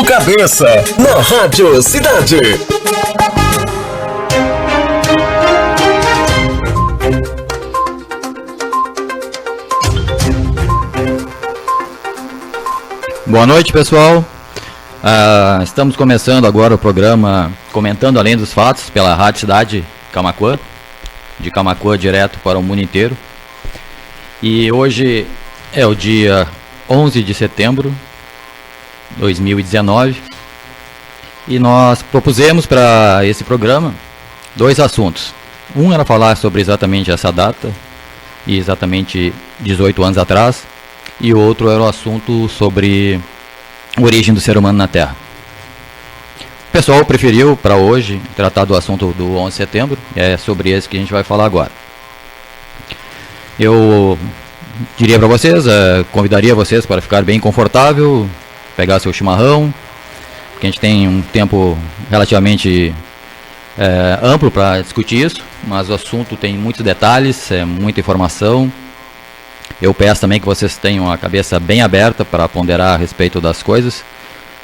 do Cabeça, na Rádio Cidade. Boa noite, pessoal. Estamos começando agora o programa Comentando Além dos Fatos pela Rádio Cidade Camaquã, de Camaquã direto para o mundo inteiro. E hoje é o dia 11 de setembro de 2019 e nós propusemos para esse programa dois assuntos. Um era falar sobre exatamente essa data, e exatamente 18 anos atrás, e o outro era o assunto sobre a origem do ser humano na Terra. O pessoal preferiu para hoje tratar do assunto do 11 de setembro, é sobre esse que a gente vai falar agora. Eu diria para vocês, convidaria vocês para ficar bem confortável, pegar seu chimarrão, porque a gente tem um tempo relativamente amplo para discutir isso, mas o assunto tem muitos detalhes, muita informação. Eu peço também que vocês tenham a cabeça bem aberta para ponderar a respeito das coisas,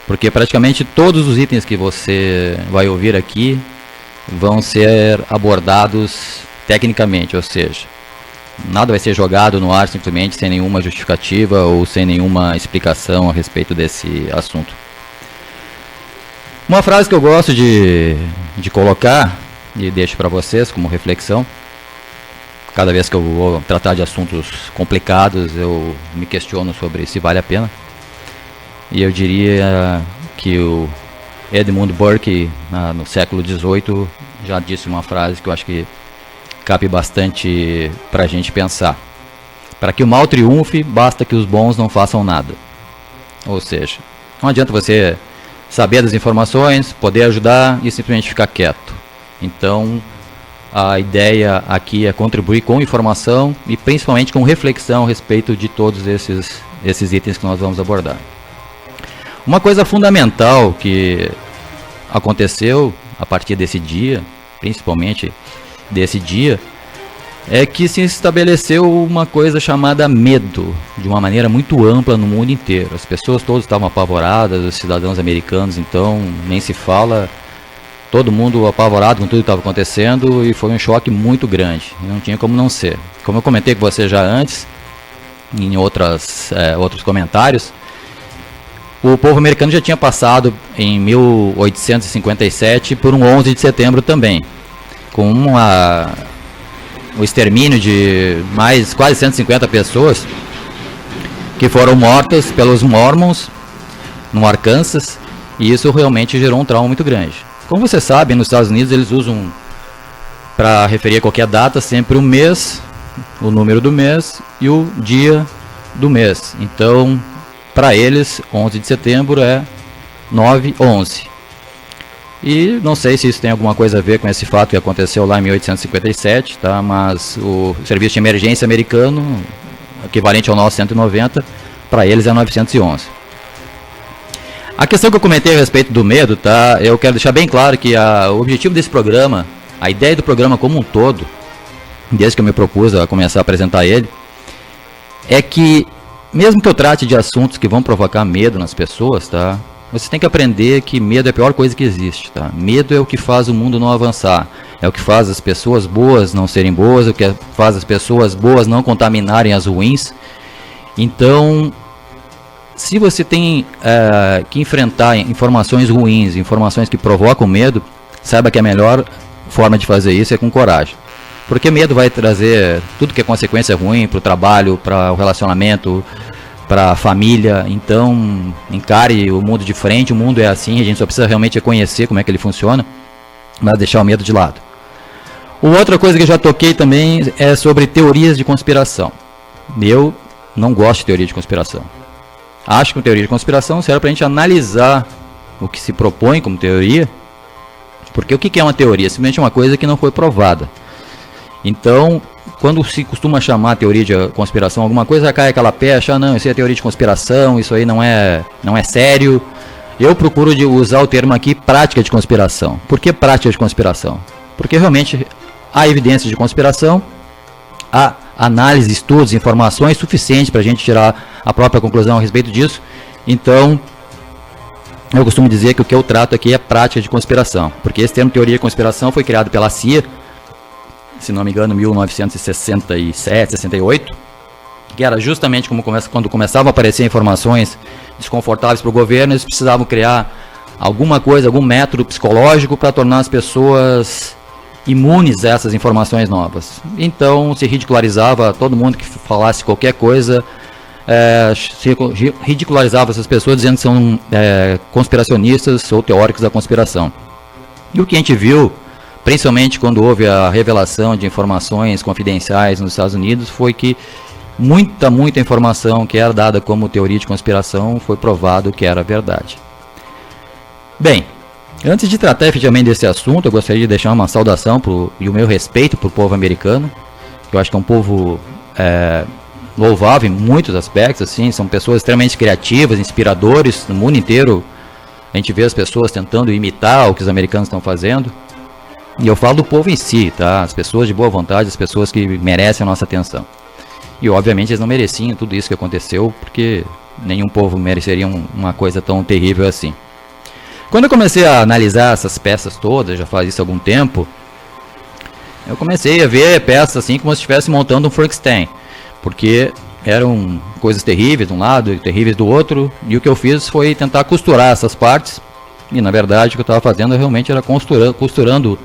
porque praticamente todos os itens que você vai ouvir aqui vão ser abordados tecnicamente, ou seja, nada vai ser jogado no ar simplesmente sem nenhuma justificativa ou sem nenhuma explicação a respeito desse assunto. Uma frase que eu gosto de colocar e deixo para vocês como reflexão. Cada vez que eu vou tratar de assuntos complicados, eu me questiono sobre se vale a pena. E eu diria que o Edmund Burke, no século XVIII, já disse uma frase que eu acho que cabe bastante para a gente pensar. Para que o mal triunfe, basta que os bons não façam nada. Ou seja, não adianta você saber das informações, poder ajudar e simplesmente ficar quieto. Então, a ideia aqui é contribuir com informação e principalmente com reflexão a respeito de todos esses itens que nós vamos abordar. Uma coisa fundamental que aconteceu a partir desse dia, principalmente desse dia, é que se estabeleceu uma coisa chamada medo, de uma maneira muito ampla no mundo inteiro. As pessoas todas estavam apavoradas, os cidadãos americanos então nem se fala, todo mundo apavorado com tudo que estava acontecendo, e foi um choque muito grande, não tinha como não ser. Como eu comentei com você já antes, em outros comentários, o povo americano já tinha passado em 1857 por um 11 de setembro também, com o extermínio de quase 150 pessoas que foram mortas pelos Mormons no Arkansas, e isso realmente gerou um trauma muito grande. Como você sabe, nos Estados Unidos eles usam, para referir a qualquer data, sempre o mês, o número do mês e o dia do mês. Então, para eles, 11 de setembro é 9/11. E não sei se isso tem alguma coisa a ver com esse fato que aconteceu lá em 1857, tá? Mas o serviço de emergência americano, equivalente ao nosso 190, para eles é 911. A questão que eu comentei a respeito do medo, tá? Eu quero deixar bem claro que o objetivo desse programa, a ideia do programa como um todo, desde que eu me propus a começar a apresentar ele, é que, mesmo que eu trate de assuntos que vão provocar medo nas pessoas, tá? Você tem que aprender que medo é a pior coisa que existe, tá? Medo é o que faz o mundo não avançar, é o que faz as pessoas boas não serem boas, é o que faz as pessoas boas não contaminarem as ruins. Então, se você tem que enfrentar informações ruins, informações que provocam medo, saiba que a melhor forma de fazer isso é com coragem. Porque medo vai trazer tudo que é consequência ruim para o trabalho, para o relacionamento, para a família. Então, encare o mundo de frente, o mundo é assim, a gente só precisa realmente conhecer como é que ele funciona, mas deixar o medo de lado. Outra coisa que eu já toquei também é sobre teorias de conspiração. Eu não gosto de teoria de conspiração. Acho que uma teoria de conspiração serve para a gente analisar o que se propõe como teoria, porque o que é uma teoria? Simplesmente uma coisa que não foi provada. Então, quando se costuma chamar a teoria de conspiração alguma coisa, cai aquela pecha, não, isso é teoria de conspiração, isso aí não é sério. Eu procuro usar o termo aqui, prática de conspiração. Por que prática de conspiração? Porque realmente há evidências de conspiração, há análise, estudos, informações suficientes para a gente tirar a própria conclusão a respeito disso. Então, eu costumo dizer que o que eu trato aqui é prática de conspiração, porque esse termo teoria de conspiração foi criado pela CIA, se não me engano, em 1967, 68, que era justamente quando começavam a aparecer informações desconfortáveis para o governo, eles precisavam criar alguma coisa, algum método psicológico para tornar as pessoas imunes a essas informações novas. Então se ridicularizava todo mundo que falasse qualquer coisa, se ridicularizava essas pessoas dizendo que são conspiracionistas ou teóricos da conspiração. E o que a gente viu, principalmente quando houve a revelação de informações confidenciais nos Estados Unidos, foi que muita informação que era dada como teoria de conspiração foi provado que era verdade. Bem, antes de tratar efetivamente desse assunto, eu gostaria de deixar uma saudação e o meu respeito para o povo americano, que eu acho que é um povo louvável em muitos aspectos, assim, são pessoas extremamente criativas, inspiradores no mundo inteiro. A gente vê as pessoas tentando imitar o que os americanos estão fazendo. E eu falo do povo em si, tá? As pessoas de boa vontade, as pessoas que merecem a nossa atenção. E obviamente eles não mereciam tudo isso que aconteceu, porque nenhum povo mereceria uma coisa tão terrível assim. Quando eu comecei a analisar essas peças todas, já faz isso há algum tempo, eu comecei a ver peças assim como se estivesse montando um Frankenstein, porque eram coisas terríveis de um lado e terríveis do outro, e o que eu fiz foi tentar costurar essas partes, e na verdade o que eu estava fazendo realmente era costurando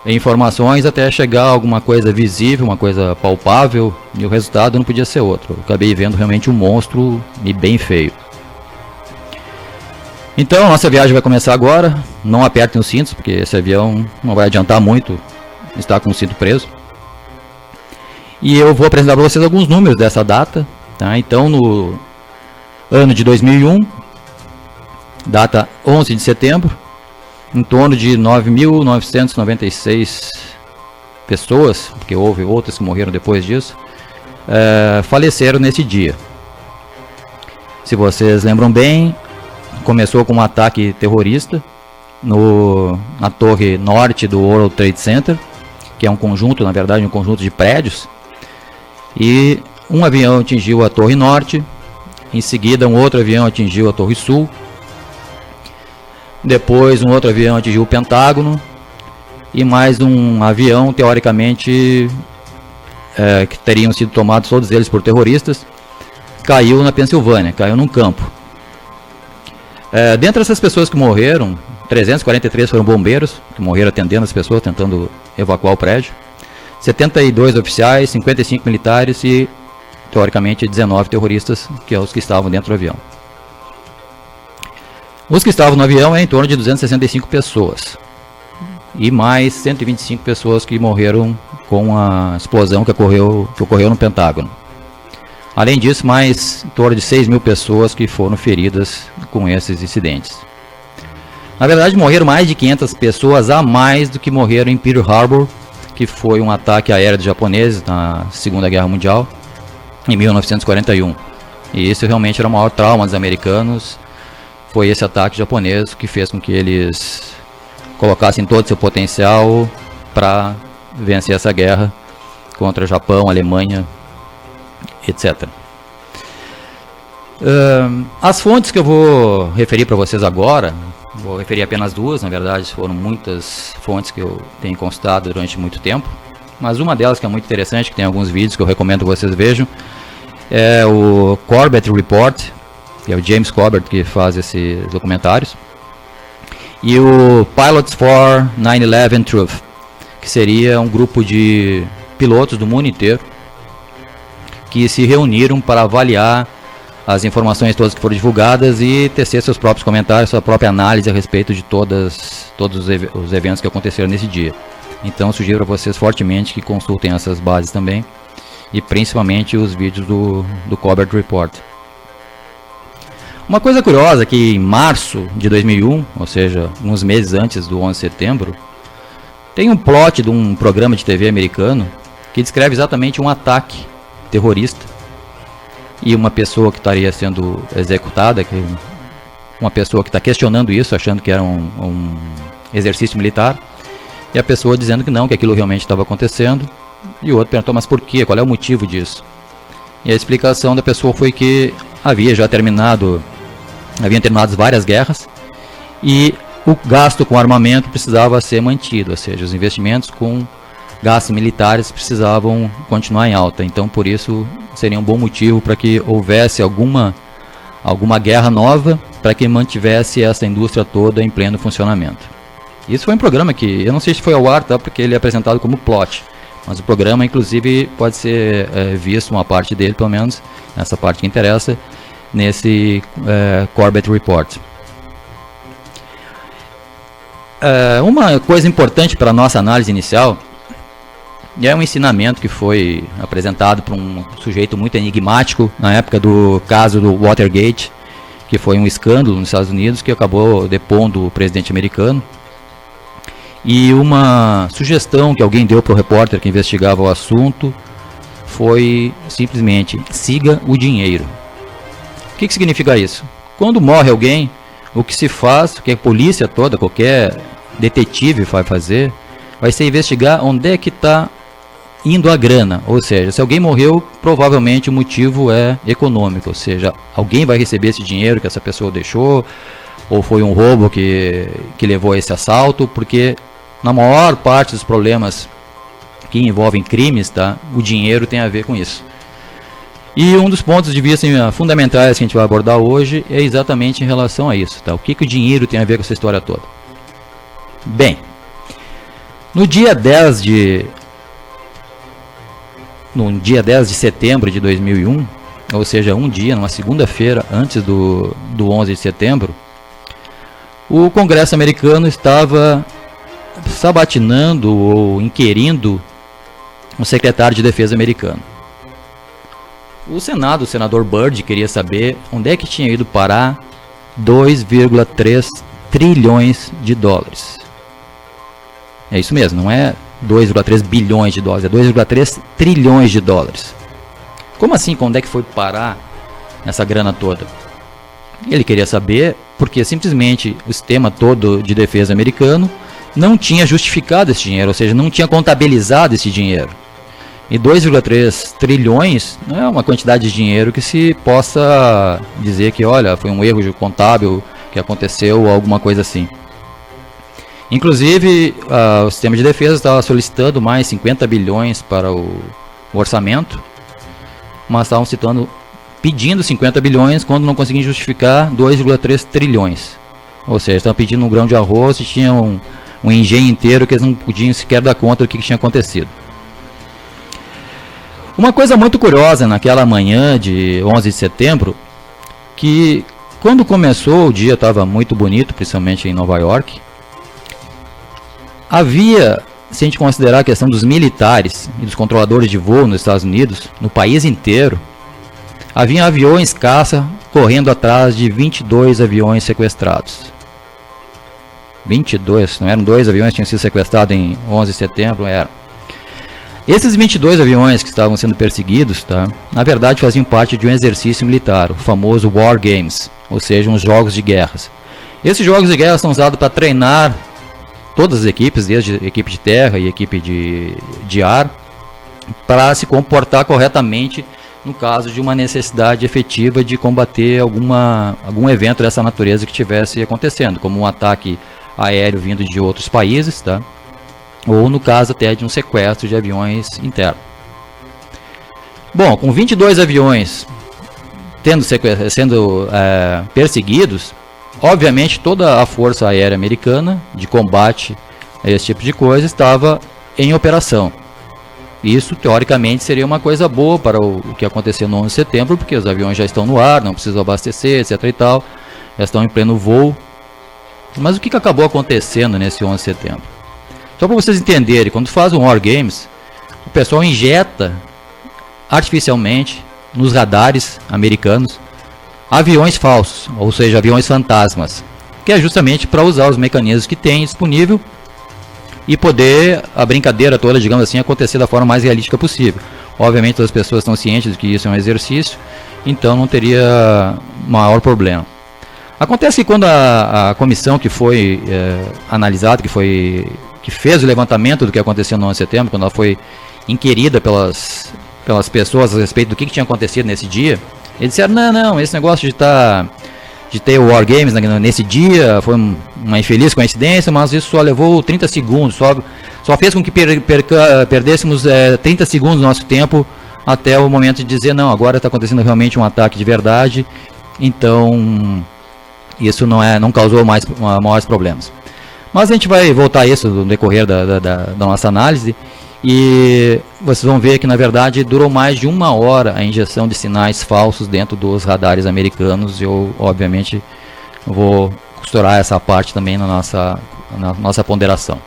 informações até chegar a alguma coisa visível, uma coisa palpável, e o resultado não podia ser outro. Eu acabei vendo realmente um monstro e bem feio. Então a nossa viagem vai começar agora. Não apertem os cintos, porque esse avião não vai adiantar muito estar com o cinto preso. E eu vou apresentar para vocês alguns números dessa data, tá? Então no ano de 2001, data 11 de setembro, em torno de 9.996 pessoas, porque houve outras que morreram depois disso, faleceram nesse dia. Se vocês lembram bem, começou com um ataque terrorista na torre norte do World Trade Center, que é um conjunto, na verdade, um conjunto de prédios, e um avião atingiu a torre norte, em seguida um outro avião atingiu a torre sul, depois um outro avião atingiu o Pentágono, e mais um avião, teoricamente, que teriam sido tomados todos eles por terroristas, caiu na Pensilvânia, caiu num campo. Dentre essas pessoas que morreram, 343 foram bombeiros, que morreram atendendo as pessoas, tentando evacuar o prédio, 72 oficiais, 55 militares e, teoricamente, 19 terroristas, que são os que estavam dentro do avião. Os que estavam no avião é em torno de 265 pessoas. E mais 125 pessoas que morreram com a explosão que ocorreu no Pentágono. Além disso, mais em torno de 6.000 pessoas que foram feridas com esses incidentes. Na verdade, morreram mais de 500 pessoas a mais do que morreram em Pearl Harbor, que foi um ataque aéreo dos japoneses na Segunda Guerra Mundial, em 1941. E isso realmente era o maior trauma dos americanos. Foi esse ataque japonês que fez com que eles colocassem todo o seu potencial para vencer essa guerra contra o Japão, Alemanha, etc. As fontes que eu vou referir para vocês agora, vou referir apenas duas, na verdade foram muitas fontes que eu tenho consultado durante muito tempo, mas uma delas que é muito interessante, que tem alguns vídeos que eu recomendo que vocês vejam, é o Corbett Report, que é o James Corbett que faz esses documentários, e o Pilots for 9/11 Truth, que seria um grupo de pilotos do mundo inteiro que se reuniram para avaliar as informações todas que foram divulgadas e tecer seus próprios comentários, sua própria análise a respeito de todos os eventos que aconteceram nesse dia. Então sugiro para vocês fortemente que consultem essas bases também, e principalmente os vídeos do Corbett Report. Uma coisa curiosa é que em março de 2001, ou seja, uns meses antes do 11 de setembro, tem um plot de um programa de TV americano que descreve exatamente um ataque terrorista e uma pessoa que estaria sendo executada, uma pessoa que está questionando isso, achando que era um exercício militar, e a pessoa dizendo que não, que aquilo realmente estava acontecendo, e o outro perguntou, mas por quê? Qual é o motivo disso? E a explicação da pessoa foi que haviam terminado várias guerras, e o gasto com armamento precisava ser mantido, ou seja, os investimentos com gastos militares precisavam continuar em alta. Então, por isso, seria um bom motivo para que houvesse alguma guerra nova, para que mantivesse essa indústria toda em pleno funcionamento. Isso foi um programa que, eu não sei se foi ao ar, tá, porque ele é apresentado como plot, mas o programa, inclusive, pode ser visto, uma parte dele, pelo menos, nessa parte que interessa, nesse Corbett Report. Uma coisa importante para a nossa análise inicial é um ensinamento que foi apresentado por um sujeito muito enigmático na época do caso do Watergate, que foi um escândalo nos Estados Unidos que acabou depondo o presidente americano. E uma sugestão que alguém deu para o repórter que investigava o assunto foi simplesmente: siga o dinheiro. O que significa isso? Quando morre alguém, o que se faz, o que a polícia toda, qualquer detetive vai fazer, vai ser investigar onde é que está indo a grana. Ou seja, se alguém morreu, provavelmente o motivo é econômico, ou seja, alguém vai receber esse dinheiro que essa pessoa deixou, ou foi um roubo que levou a esse assalto, porque na maior parte dos problemas que envolvem crimes, tá, o dinheiro tem a ver com isso. E um dos pontos de vista fundamentais que a gente vai abordar hoje é exatamente em relação a isso, tá? O que o dinheiro tem a ver com essa história toda? Bem, no dia 10 de setembro de 2001, ou seja, um dia, numa segunda-feira antes do 11 de setembro, o Congresso americano estava sabatinando ou inquirindo o secretário de Defesa americano. O Senado, o senador Byrd, queria saber onde é que tinha ido parar 2,3 trilhões de dólares. É isso mesmo, não é 2,3 bilhões de dólares, é 2,3 trilhões de dólares. Como assim, onde é que foi parar essa grana toda? Ele queria saber porque simplesmente o sistema todo de defesa americano não tinha justificado esse dinheiro, ou seja, não tinha contabilizado esse dinheiro. E 2,3 trilhões não é uma quantidade de dinheiro que se possa dizer que, olha, foi um erro contábil que aconteceu ou alguma coisa assim. Inclusive, o sistema de defesa estava solicitando mais 50 bilhões para o orçamento, mas estavam pedindo 50 bilhões quando não conseguiam justificar 2,3 trilhões. Ou seja, estavam pedindo um grão de arroz e tinham um engenho inteiro que eles não podiam sequer dar conta do que tinha acontecido. Uma coisa muito curiosa naquela manhã de 11 de setembro, que quando começou o dia estava muito bonito, principalmente em Nova York. Havia, se a gente considerar a questão dos militares e dos controladores de voo nos Estados Unidos, no país inteiro, havia aviões caça correndo atrás de 22 aviões sequestrados. 22, não eram 2 aviões que tinham sido sequestrados em 11 de setembro, eram. Esses 22 aviões que estavam sendo perseguidos, tá, na verdade faziam parte de um exercício militar, o famoso War Games, ou seja, uns jogos de guerras. Esses jogos de guerra são usados para treinar todas as equipes, desde a equipe de terra e a equipe de ar, para se comportar corretamente no caso de uma necessidade efetiva de combater algum evento dessa natureza que estivesse acontecendo, como um ataque aéreo vindo de outros países, tá? Ou no caso até de um sequestro de aviões internos. Bom, com 22 aviões sendo perseguidos, obviamente toda a força aérea americana de combate a esse tipo de coisa estava em operação. Isso teoricamente seria uma coisa boa para o que aconteceu no 11 de setembro, porque os aviões já estão no ar, não precisam abastecer, etc e tal, já estão em pleno voo. Mas o que acabou acontecendo nesse 11 de setembro? Só para vocês entenderem, quando faz um War Games, o pessoal injeta artificialmente nos radares americanos aviões falsos, ou seja, aviões fantasmas, que é justamente para usar os mecanismos que tem disponível e poder a brincadeira toda, digamos assim, acontecer da forma mais realística possível. Obviamente as pessoas estão cientes de que isso é um exercício, então não teria maior problema. Acontece que quando a comissão que foi analisada, que fez o levantamento do que aconteceu no 11 de setembro, quando ela foi inquirida pelas pessoas a respeito do que tinha acontecido nesse dia, eles disseram, não, esse negócio de estar de ter o War Games nesse dia, foi uma infeliz coincidência, mas isso só levou 30 segundos, só fez com que perdêssemos 30 segundos do nosso tempo até o momento de dizer, não, agora está acontecendo realmente um ataque de verdade, então isso não causou maiores problemas. Mas a gente vai voltar a isso no decorrer da nossa análise, e vocês vão ver que na verdade durou mais de 1 hora a injeção de sinais falsos dentro dos radares americanos. Eu obviamente vou costurar essa parte também na nossa ponderação.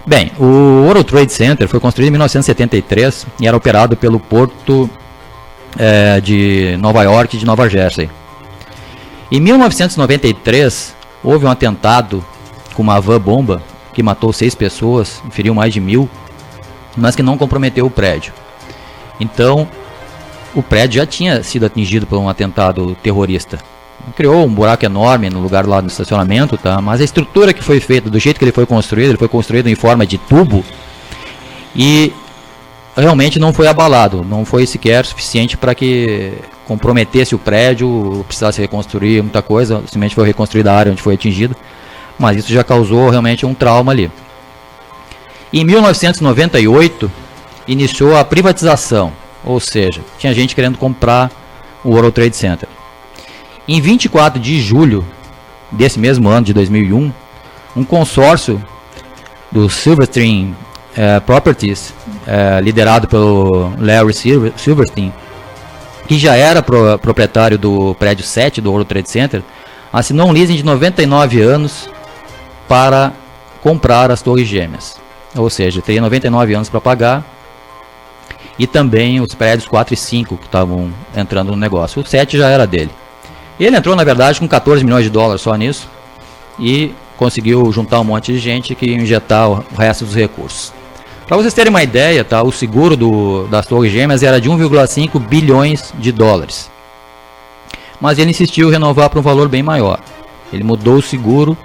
Bem, o World Trade Center foi construído em 1973 e era operado pelo porto de Nova York e de Nova Jersey. Em 1993 houve um atentado com uma van bomba que matou 6 pessoas, feriu mais de 1.000, mas que não comprometeu o prédio. Então, o prédio já tinha sido atingido por um atentado terrorista. Criou um buraco enorme no lugar lá do estacionamento, tá? Mas a estrutura que foi feita, do jeito que ele foi construído em forma de tubo e realmente não foi abalado, não foi sequer suficiente para que comprometesse o prédio, precisasse reconstruir muita coisa, simplesmente foi reconstruída a área onde foi atingido, mas isso já causou realmente um trauma ali. Em 1998, iniciou a privatização, ou seja, tinha gente querendo comprar o World Trade Center. Em 24 de julho desse mesmo ano, de 2001, um consórcio do Silverstein Properties, liderado pelo Larry Silverstein, que já era proprietário do prédio 7 do World Trade Center, assinou um leasing de 99 anos para comprar as Torres Gêmeas. Ou seja, teria 99 anos para pagar, e também os prédios 4 e 5 que estavam entrando no negócio. O 7 já era dele. Ele entrou, na verdade, com 14 milhões de dólares só nisso, e conseguiu juntar um monte de gente que ia injetar o resto dos recursos. Para vocês terem uma ideia, tá, o seguro das Torres Gêmeas era de 1,5 bilhões de dólares. Mas ele insistiu em renovar para um valor bem maior. Ele mudou o seguro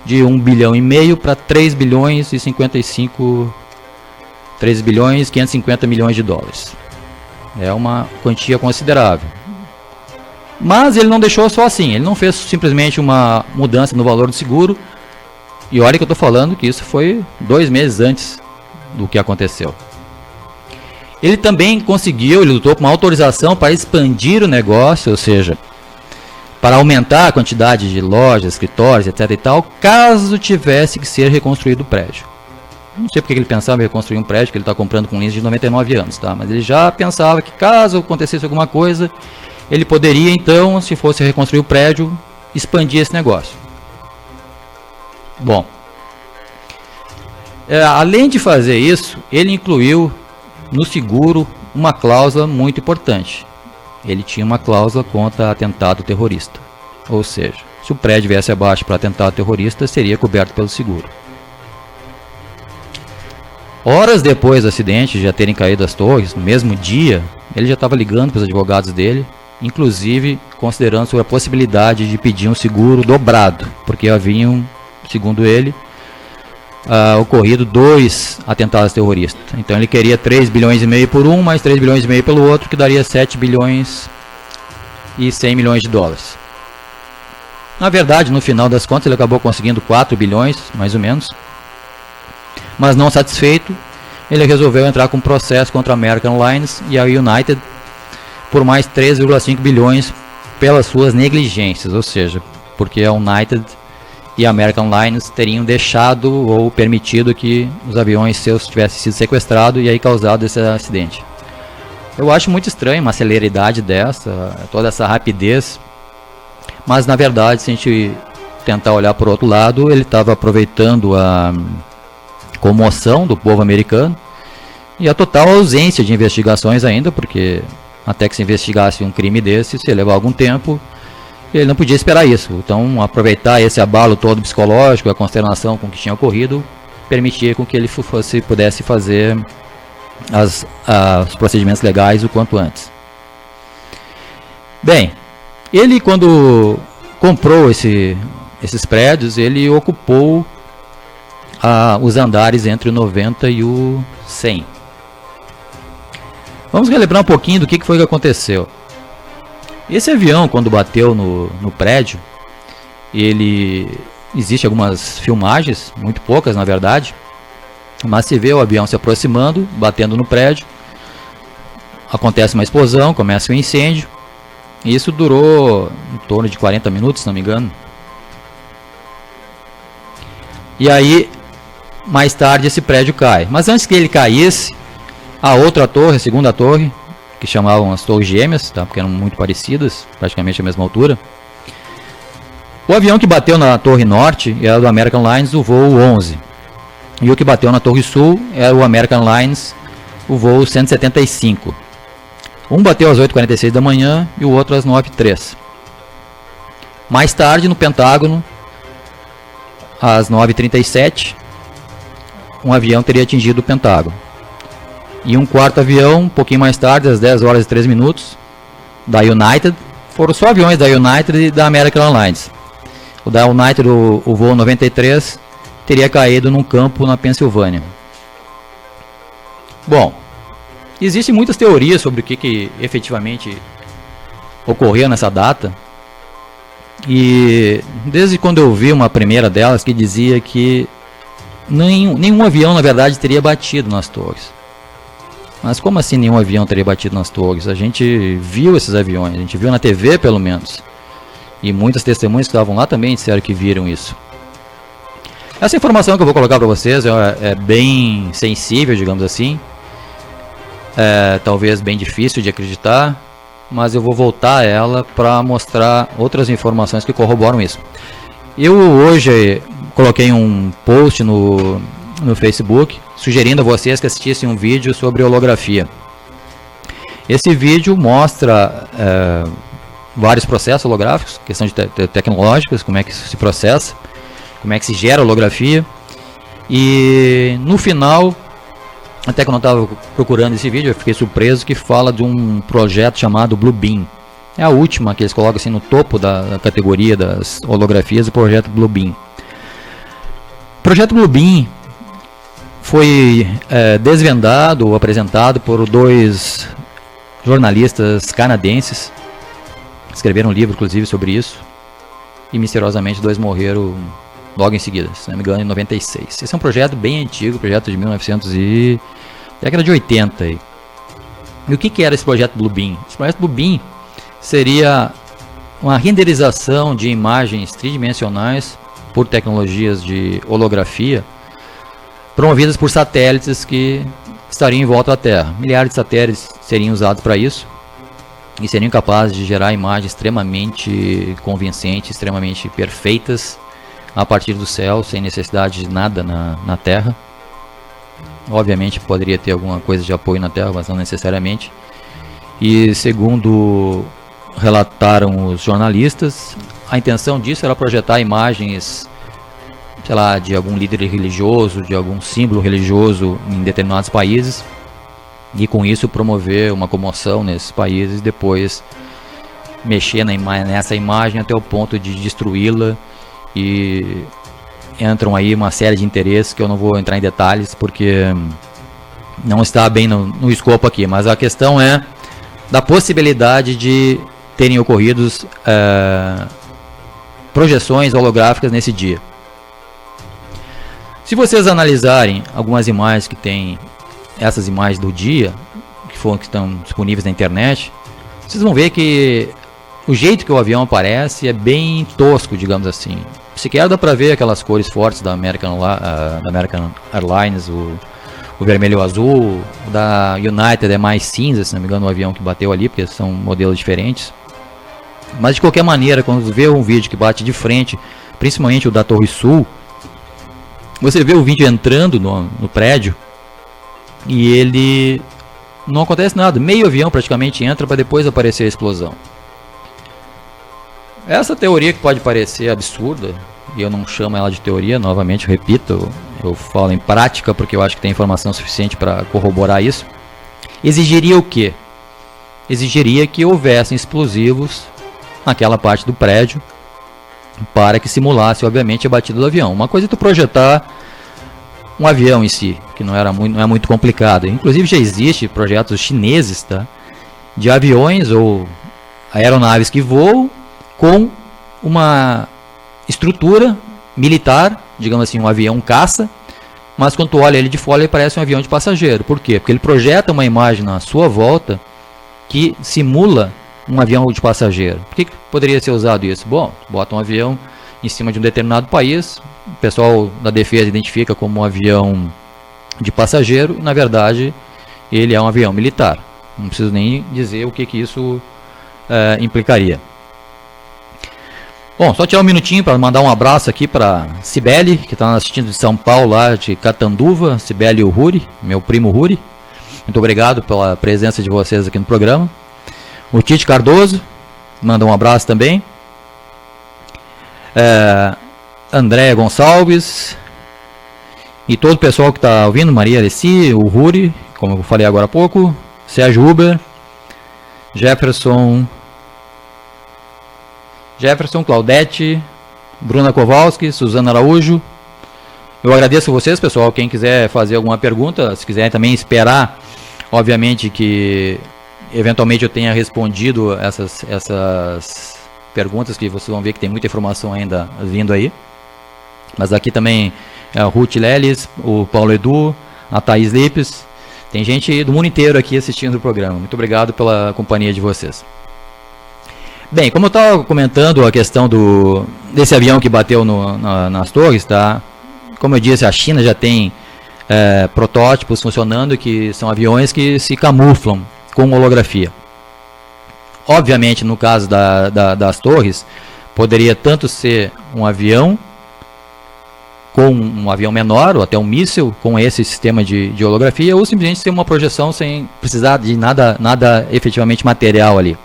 de 1,5 bilhão para 3 bilhões e 550 milhões de dólares. É uma quantia considerável. Mas ele não deixou só assim, ele não fez simplesmente uma mudança no valor do seguro. E olha que eu estou falando que isso foi 2 meses antes do que aconteceu. Ele também ele lutou por uma autorização para expandir o negócio, ou seja, para aumentar a quantidade de lojas, escritórios, etc e tal, caso tivesse que ser reconstruído o prédio. Não sei porque ele pensava em reconstruir um prédio que ele está comprando com lease de 99 anos, tá? Mas ele já pensava que caso acontecesse alguma coisa, ele poderia então, se fosse reconstruir o prédio, expandir esse negócio. Bom, além de fazer isso, ele incluiu no seguro uma cláusula muito importante. Ele tinha uma cláusula contra atentado terrorista. Ou seja, se o prédio viesse abaixo para atentado terrorista, seria coberto pelo seguro. Horas depois do acidente, de já terem caído as torres, no mesmo dia, ele já estava ligando para os advogados dele, inclusive considerando sobre a possibilidade de pedir um seguro dobrado, porque haviam, segundo ele, ocorrido 2 atentados terroristas. Então ele queria 3 bilhões e meio por um, mais 3 bilhões e meio pelo outro, que daria 7 bilhões e 100 milhões de dólares. Na verdade, no final das contas, ele acabou conseguindo 4 bilhões, mais ou menos. Mas não satisfeito, ele resolveu entrar com um processo contra a American Airlines e a United por mais 3,5 bilhões pelas suas negligências, ou seja, porque a United e a American Airlines teriam deixado ou permitido que os aviões seus tivessem sido sequestrados e aí causado esse acidente. Eu acho muito estranho uma celeridade dessa, toda essa rapidez, mas na verdade, se a gente tentar olhar por outro lado, ele estava aproveitando a comoção do povo americano e a total ausência de investigações ainda, porque até que se investigasse um crime desse, se ia levar algum tempo, ele não podia esperar isso. Então, aproveitar esse abalo todo psicológico, a consternação com o que tinha ocorrido, permitia com que ele pudesse fazer os procedimentos legais o quanto antes. Bem, ele quando comprou esses prédios, ele ocupou os andares entre o 90 e o 100. Vamos relembrar um pouquinho do que foi que aconteceu. Esse avião, quando bateu no prédio, existe algumas filmagens, muito poucas na verdade, mas se vê o avião se aproximando, batendo no prédio, acontece uma explosão, começa um incêndio, e isso durou em torno de 40 minutos, se não me engano. E aí, mais tarde, esse prédio cai. Mas antes que ele caísse, a outra torre, a segunda torre, que chamavam as torres gêmeas, tá? Porque eram muito parecidas, praticamente a mesma altura. O avião que bateu na torre norte era do American Airlines, o voo 11. E o que bateu na torre sul era o American Airlines, o voo 175. Um bateu às 8h46 da manhã e o outro às 9h03. Mais tarde, no Pentágono, às 9h37, um avião teria atingido o Pentágono. E um quarto avião, um pouquinho mais tarde, às 10h03, da United, foram só aviões da United e da American Airlines. O da United, o voo 93, teria caído num campo na Pensilvânia. Bom, existem muitas teorias sobre o que efetivamente ocorreu nessa data. E desde quando eu vi uma primeira delas que dizia que nenhum avião na verdade teria batido nas torres. Mas como assim nenhum avião teria batido nas torres? A gente viu esses aviões, a gente viu na TV pelo menos. E muitas testemunhas que estavam lá também disseram que viram isso. Essa informação que eu vou colocar para vocês é bem sensível, digamos assim. Talvez bem difícil de acreditar, mas eu vou voltar a ela para mostrar outras informações que corroboram isso. Eu hoje coloquei um post no Facebook sugerindo a vocês que assistissem um vídeo sobre holografia. Esse vídeo mostra vários processos holográficos, questões tecnológicas, como é que isso se processa, como é que se gera holografia. E no final, até quando eu estava procurando esse vídeo, eu fiquei surpreso que fala de um projeto chamado Bluebeam. É a última que eles colocam assim no topo da categoria das holografias, o projeto Bluebeam. O projeto Bluebeam foi desvendado ou apresentado por dois jornalistas canadenses. Escreveram um livro, inclusive, sobre isso. E misteriosamente dois morreram logo em seguida, se não me engano, em 96. Esse é um projeto bem antigo, projeto de 1900 e década de 80. Aí. E o que era esse projeto Bluebeam? Esse projeto Bluebeam seria uma renderização de imagens tridimensionais por tecnologias de holografia promovidas por satélites que estariam em volta da Terra. Milhares de satélites seriam usados para isso e seriam capazes de gerar imagens extremamente convincentes, extremamente perfeitas a partir do céu, sem necessidade de nada na Terra. Obviamente poderia ter alguma coisa de apoio na Terra, mas não necessariamente. E segundo relataram os jornalistas, a intenção disso era projetar imagens, sei lá, de algum líder religioso, de algum símbolo religioso em determinados países, e com isso promover uma comoção nesses países, depois mexer nessa imagem até o ponto de destruí-la. E entram aí uma série de interesses que eu não vou entrar em detalhes porque não está bem no escopo aqui, mas a questão é da possibilidade de terem ocorrido projeções holográficas nesse dia. Se vocês analisarem algumas imagens que tem, essas imagens do dia, que estão disponíveis na internet, vocês vão ver que o jeito que o avião aparece é bem tosco, digamos assim. Sequer dá para ver aquelas cores fortes da American Airlines, o vermelho e o azul. O da United é mais cinza, se não me engano, o avião que bateu ali, porque são modelos diferentes. Mas de qualquer maneira, quando você vê um vídeo que bate de frente, principalmente o da Torre Sul, você vê o vídeo entrando no prédio e ele não acontece nada. Meio avião praticamente entra para depois aparecer a explosão. Essa teoria que pode parecer absurda, e eu não chamo ela de teoria, novamente, repito, eu falo em prática porque eu acho que tem informação suficiente para corroborar isso, exigiria o quê? Exigiria que houvessem explosivos naquela parte do prédio para que simulasse, obviamente, a batida do avião. Uma coisa é tu projetar um avião em si, que não é muito complicado. Inclusive já existe projetos chineses, tá, de aviões ou aeronaves que voam com uma estrutura militar, digamos assim, um avião caça, mas quando tu olha ele de fora ele parece um avião de passageiro. Por quê? Porque ele projeta uma imagem na sua volta que simula um avião de passageiro. Por que poderia ser usado isso? Bom, bota um avião em cima de um determinado país, o pessoal da defesa identifica como um avião de passageiro, e na verdade ele é um avião militar. Não preciso nem dizer o que isso implicaria. Bom, só tirar um minutinho para mandar um abraço aqui para Cibele, que está assistindo de São Paulo, lá de Catanduva, Cibele e o Ruri, meu primo Ruri. Muito obrigado pela presença de vocês aqui no programa. O Tite Cardoso, manda um abraço também. André Gonçalves e todo o pessoal que está ouvindo, Maria Alessi, o Ruri, como eu falei agora há pouco, Sérgio Uber, Jefferson, Claudete, Bruna Kowalski, Suzana Araújo. Eu agradeço a vocês, pessoal. Quem quiser fazer alguma pergunta, se quiser também esperar, obviamente que eventualmente eu tenha respondido essas perguntas, que vocês vão ver que tem muita informação ainda vindo aí. Mas aqui também é a Ruth Leles, o Paulo Edu, a Thaís Lipes. Tem gente do mundo inteiro aqui assistindo o programa. Muito obrigado pela companhia de vocês. Bem, como eu estava comentando a questão desse avião que bateu nas torres, tá? Como eu disse, a China já tem protótipos funcionando, que são aviões que se camuflam com holografia. Obviamente, no caso das torres, poderia tanto ser um avião com um avião menor, ou até um míssil com esse sistema de holografia, ou simplesmente ser uma projeção sem precisar de nada efetivamente material ali.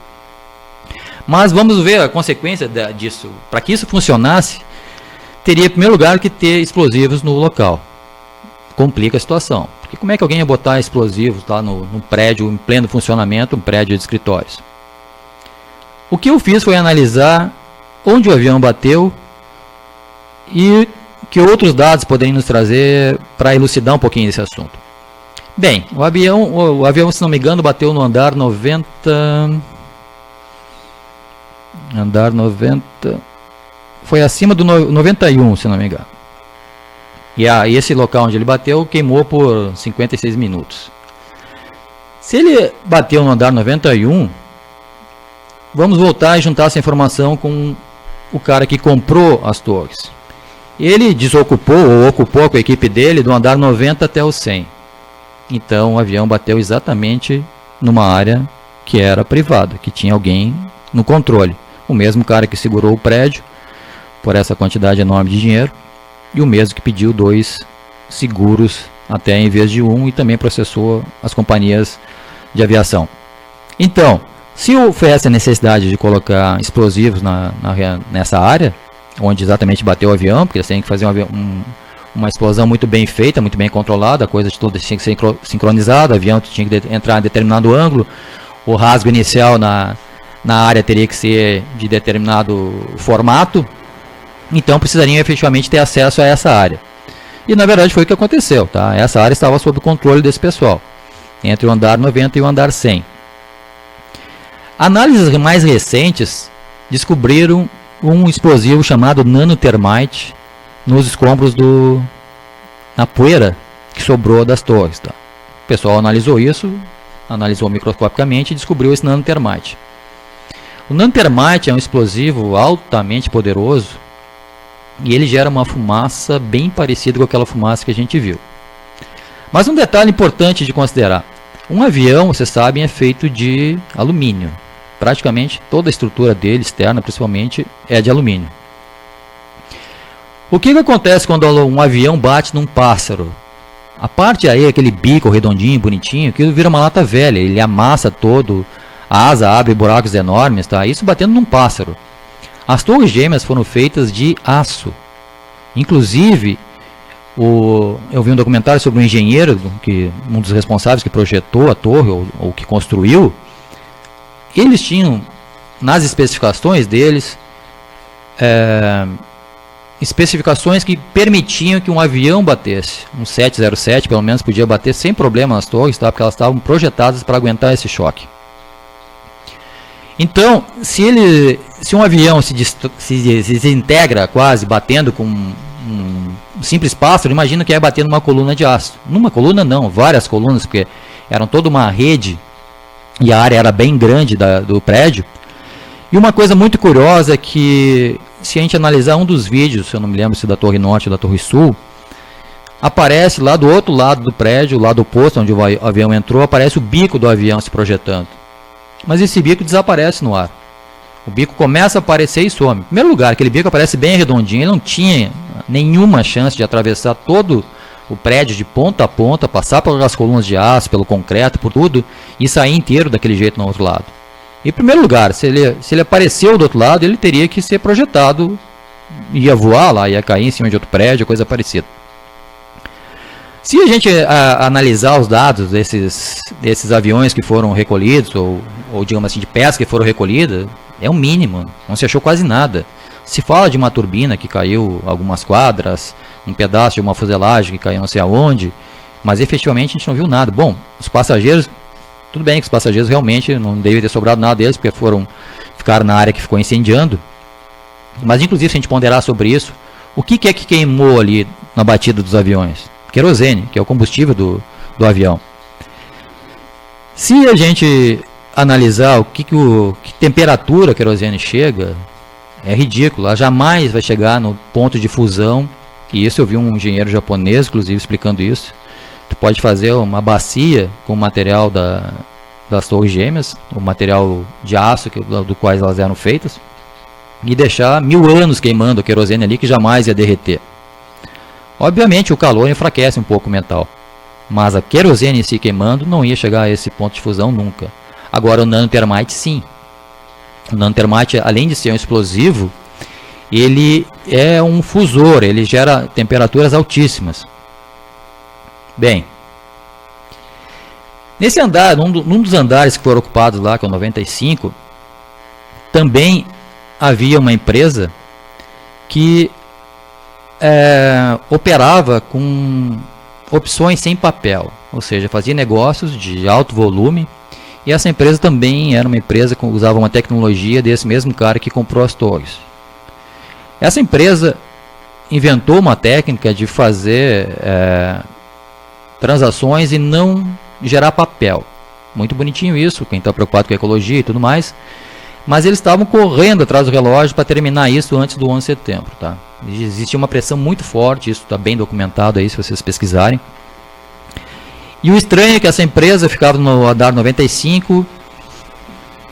Mas vamos ver a consequência disso. Para que isso funcionasse, teria em primeiro lugar que ter explosivos no local. Complica a situação. Porque como é que alguém ia botar explosivos lá no prédio em pleno funcionamento, um prédio de escritórios? O que eu fiz foi analisar onde o avião bateu e que outros dados poderiam nos trazer para elucidar um pouquinho esse assunto. Bem, o avião, se não me engano, bateu no andar 90... Andar 90... Foi acima do 91, se não me engano. E esse local onde ele bateu queimou por 56 minutos. Se ele bateu no andar 91, vamos voltar e juntar essa informação com o cara que comprou as torres. Ele desocupou ou ocupou com a equipe dele do andar 90 até o 100. Então o avião bateu exatamente numa área que era privada, que tinha alguém no controle. O mesmo cara que segurou o prédio por essa quantidade enorme de dinheiro e o mesmo que pediu 2 seguros até em vez de 1 e também processou as companhias de aviação. Então, se houvesse a necessidade de colocar explosivos nessa área, onde exatamente bateu o avião, porque você tem que fazer uma explosão muito bem feita, muito bem controlada, a coisa toda tinha que ser sincronizada, o avião tinha que entrar em determinado ângulo, o rasgo inicial na área teria que ser de determinado formato, então precisariam efetivamente ter acesso a essa área. E na verdade foi o que aconteceu, tá? Essa área estava sob o controle desse pessoal, entre o andar 90 e o andar 100. Análises mais recentes descobriram um explosivo chamado nanotermite nos escombros na poeira que sobrou das torres, tá? O pessoal analisou isso, analisou microscopicamente e descobriu esse nanotermite. O nanotermite é um explosivo altamente poderoso e ele gera uma fumaça bem parecida com aquela fumaça que a gente viu. Mas um detalhe importante de considerar: um avião, vocês sabem, é feito de alumínio. Praticamente toda a estrutura dele, externa principalmente, é de alumínio. O que acontece quando um avião bate num pássaro? A parte aí, aquele bico redondinho, bonitinho, aquilo vira uma lata velha, ele amassa todo, a asa abre buracos enormes, tá? Isso batendo num pássaro. As torres gêmeas foram feitas de aço. Inclusive, eu vi um documentário sobre um engenheiro, um dos responsáveis que projetou a torre, ou que construiu. Eles tinham, nas especificações deles, especificações que permitiam que um avião batesse. Um 707, pelo menos, podia bater sem problema nas torres, tá? Porque elas estavam projetadas para aguentar esse choque. Então, se um avião se desintegra quase batendo com um simples pássaro, imagina que é bater numa coluna de aço. Numa coluna não, várias colunas, porque eram toda uma rede e a área era bem grande do prédio. E uma coisa muito curiosa é que, se a gente analisar um dos vídeos, eu não me lembro se da Torre Norte ou da Torre Sul, aparece lá do outro lado do prédio, lá do posto onde o avião entrou, aparece o bico do avião se projetando. Mas esse bico desaparece no ar. O bico começa a aparecer e some. Em primeiro lugar, aquele bico aparece bem redondinho, ele não tinha nenhuma chance de atravessar todo o prédio de ponta a ponta, passar pelas colunas de aço, pelo concreto, por tudo, e sair inteiro daquele jeito no outro lado. Em primeiro lugar, se ele apareceu do outro lado, ele teria que ser projetado, ia voar lá, ia cair em cima de outro prédio, coisa parecida. Se a gente analisar os dados desses aviões que foram recolhidos, ou digamos assim, de peças que foram recolhidas, é o mínimo, não se achou quase nada. Se fala de uma turbina que caiu algumas quadras, um pedaço de uma fuselagem que caiu não sei aonde, mas efetivamente a gente não viu nada. Bom, os passageiros, tudo bem que os passageiros realmente não devem ter sobrado nada deles, porque ficaram na área que ficou incendiando. Mas inclusive, se a gente ponderar sobre isso, o que é que queimou ali na batida dos aviões? Querosene, que é o combustível do avião. Se a gente analisar que temperatura a querosene chega, é ridículo. Ela jamais vai chegar no ponto de fusão. E isso eu vi um engenheiro japonês, inclusive, explicando isso. Tu pode fazer uma bacia com o material das torres gêmeas, o material de aço do quais elas eram feitas, e deixar 1000 anos queimando a querosene ali, que jamais ia derreter. Obviamente o calor enfraquece um pouco o metal, mas a querosene em si queimando não ia chegar a esse ponto de fusão nunca. Agora o nanotermite sim. O nanotermite, além de ser um explosivo, ele é um fusor, ele gera temperaturas altíssimas. Bem, nesse andar, num dos andares que foram ocupados lá, que é o 95, também havia uma empresa que operava com opções sem papel, ou seja, fazia negócios de alto volume, e essa empresa também era uma empresa que usava uma tecnologia desse mesmo cara que comprou as torres. Essa empresa inventou uma técnica de fazer transações e não gerar papel. Muito bonitinho isso, quem está preocupado com a ecologia e tudo mais, mas eles estavam correndo atrás do relógio para terminar isso antes do 11 de setembro. Tá? Existia uma pressão muito forte, isso está bem documentado aí se vocês pesquisarem. E o estranho é que essa empresa ficava no andar 95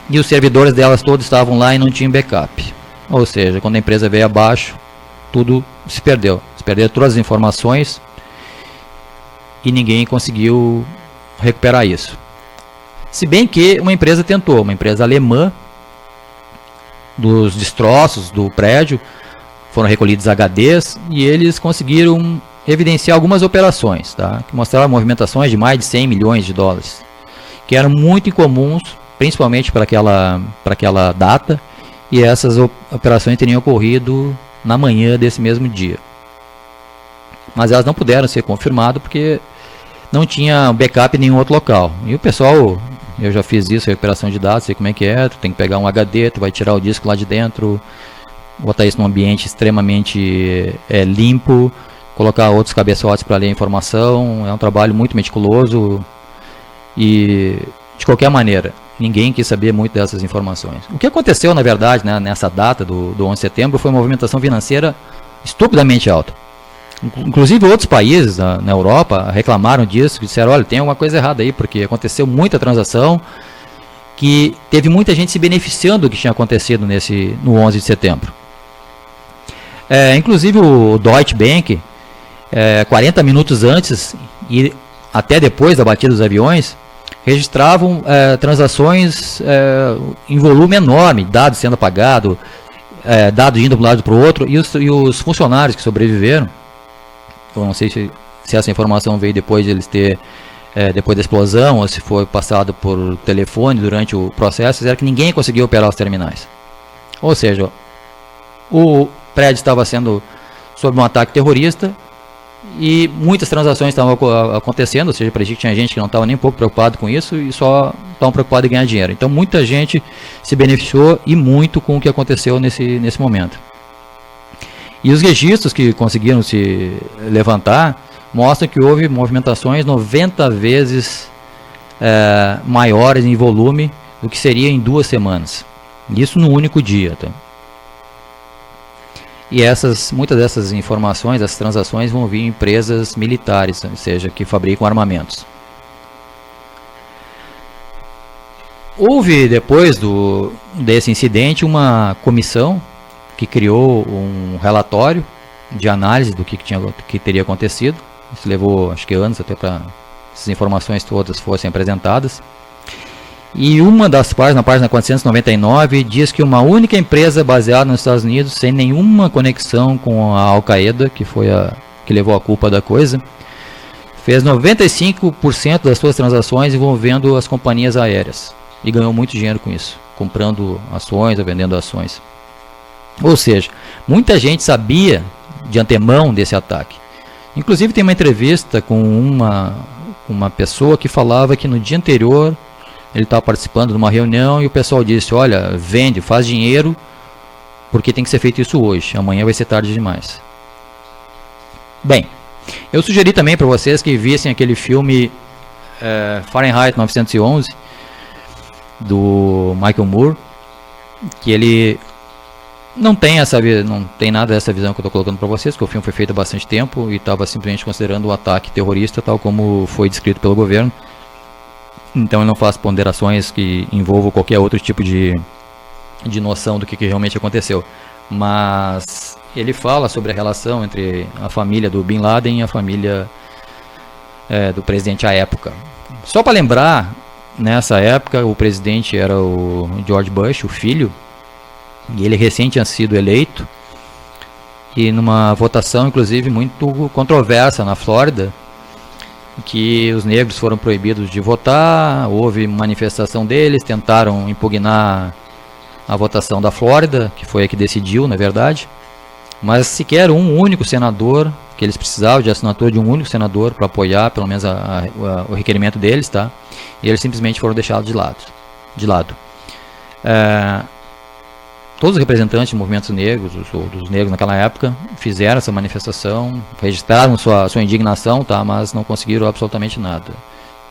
e os servidores delas todos estavam lá e não tinham backup. Ou seja, quando a empresa veio abaixo, tudo se perdeu. Se perderam todas as informações e ninguém conseguiu recuperar isso. Se bem que uma empresa tentou, uma empresa alemã, dos destroços do prédio, foram recolhidos HDs e eles conseguiram evidenciar algumas operações, tá? Que mostravam movimentações de mais de 100 milhões de dólares, que eram muito incomuns, principalmente para aquela data, e essas operações teriam ocorrido na manhã desse mesmo dia. Mas elas não puderam ser confirmadas porque não tinha backup em nenhum outro local. E o pessoal, eu já fiz isso, recuperação de dados, sei como é que é, tu tem que pegar um HD, tu vai tirar o disco lá de dentro, botar isso num ambiente extremamente limpo, colocar outros cabeçotes para ler a informação. É um trabalho muito meticuloso e, de qualquer maneira, ninguém quis saber muito dessas informações. O que aconteceu, na verdade, né, nessa data do 11 de setembro foi uma movimentação financeira estupidamente alta. Inclusive outros países na Europa reclamaram disso, disseram, olha, tem alguma coisa errada aí, porque aconteceu muita transação, que teve muita gente se beneficiando do que tinha acontecido no 11 de setembro. Inclusive o Deutsche Bank, 40 minutos antes e até depois da batida dos aviões, registravam transações em volume enorme, dados sendo apagados, dados indo de um lado para o outro, e os funcionários que sobreviveram, eu não sei se essa informação veio depois de eles depois da explosão, ou se foi passado por telefone durante o processo, era que ninguém conseguiu operar os terminais. Ou seja, o prédio estava sendo sob um ataque terrorista e muitas transações estavam acontecendo, ou seja, parecia que tinha gente que não estava nem um pouco preocupado com isso e só estavam preocupados em ganhar dinheiro. Então muita gente se beneficiou e muito com o que aconteceu nesse momento. E os registros que conseguiram se levantar mostram que houve movimentações 90 vezes maiores em volume do que seria em 2 semanas. Isso no único dia. Tá? E muitas dessas informações, essas transações vão vir em empresas militares, ou seja, que fabricam armamentos. Houve, depois desse incidente, uma comissão que criou um relatório de análise do que teria acontecido. Isso levou, acho que anos até para essas informações todas fossem apresentadas. E uma das páginas, na página 499, diz que uma única empresa baseada nos Estados Unidos, sem nenhuma conexão com a Al-Qaeda, que foi que levou a culpa da coisa, fez 95% das suas transações envolvendo as companhias aéreas. E ganhou muito dinheiro com isso, comprando ações ou vendendo ações. Ou seja, muita gente sabia de antemão desse ataque. Inclusive tem uma entrevista com uma pessoa que falava que no dia anterior ele estava participando de uma reunião e o pessoal disse: olha, vende, faz dinheiro, porque tem que ser feito isso hoje, amanhã vai ser tarde demais. Bem, eu sugeri também para vocês que vissem aquele filme Fahrenheit 911, do Michael Moore, que ele não tem nada dessa visão que eu estou colocando para vocês, porque o filme foi feito há bastante tempo e estava simplesmente considerando o ataque terrorista tal como foi descrito pelo governo. Então ele não faz ponderações que envolvam qualquer outro tipo de noção do que realmente aconteceu. Mas ele fala sobre a relação entre a família do Bin Laden e a família do presidente à época. Só para lembrar, nessa época o presidente era o George Bush, o filho, e ele recém tinha sido eleito, e numa votação inclusive muito controversa na Flórida, que os negros foram proibidos de votar, houve manifestação deles, tentaram impugnar a votação da Flórida, que foi a que decidiu, na verdade, mas sequer um único senador, que eles precisavam de assinatura de um único senador para apoiar pelo menos o requerimento deles, tá? E eles simplesmente foram deixados de lado. Todos os representantes de movimentos negros, ou dos negros naquela época, fizeram essa manifestação, registraram sua indignação, tá? Mas não conseguiram absolutamente nada.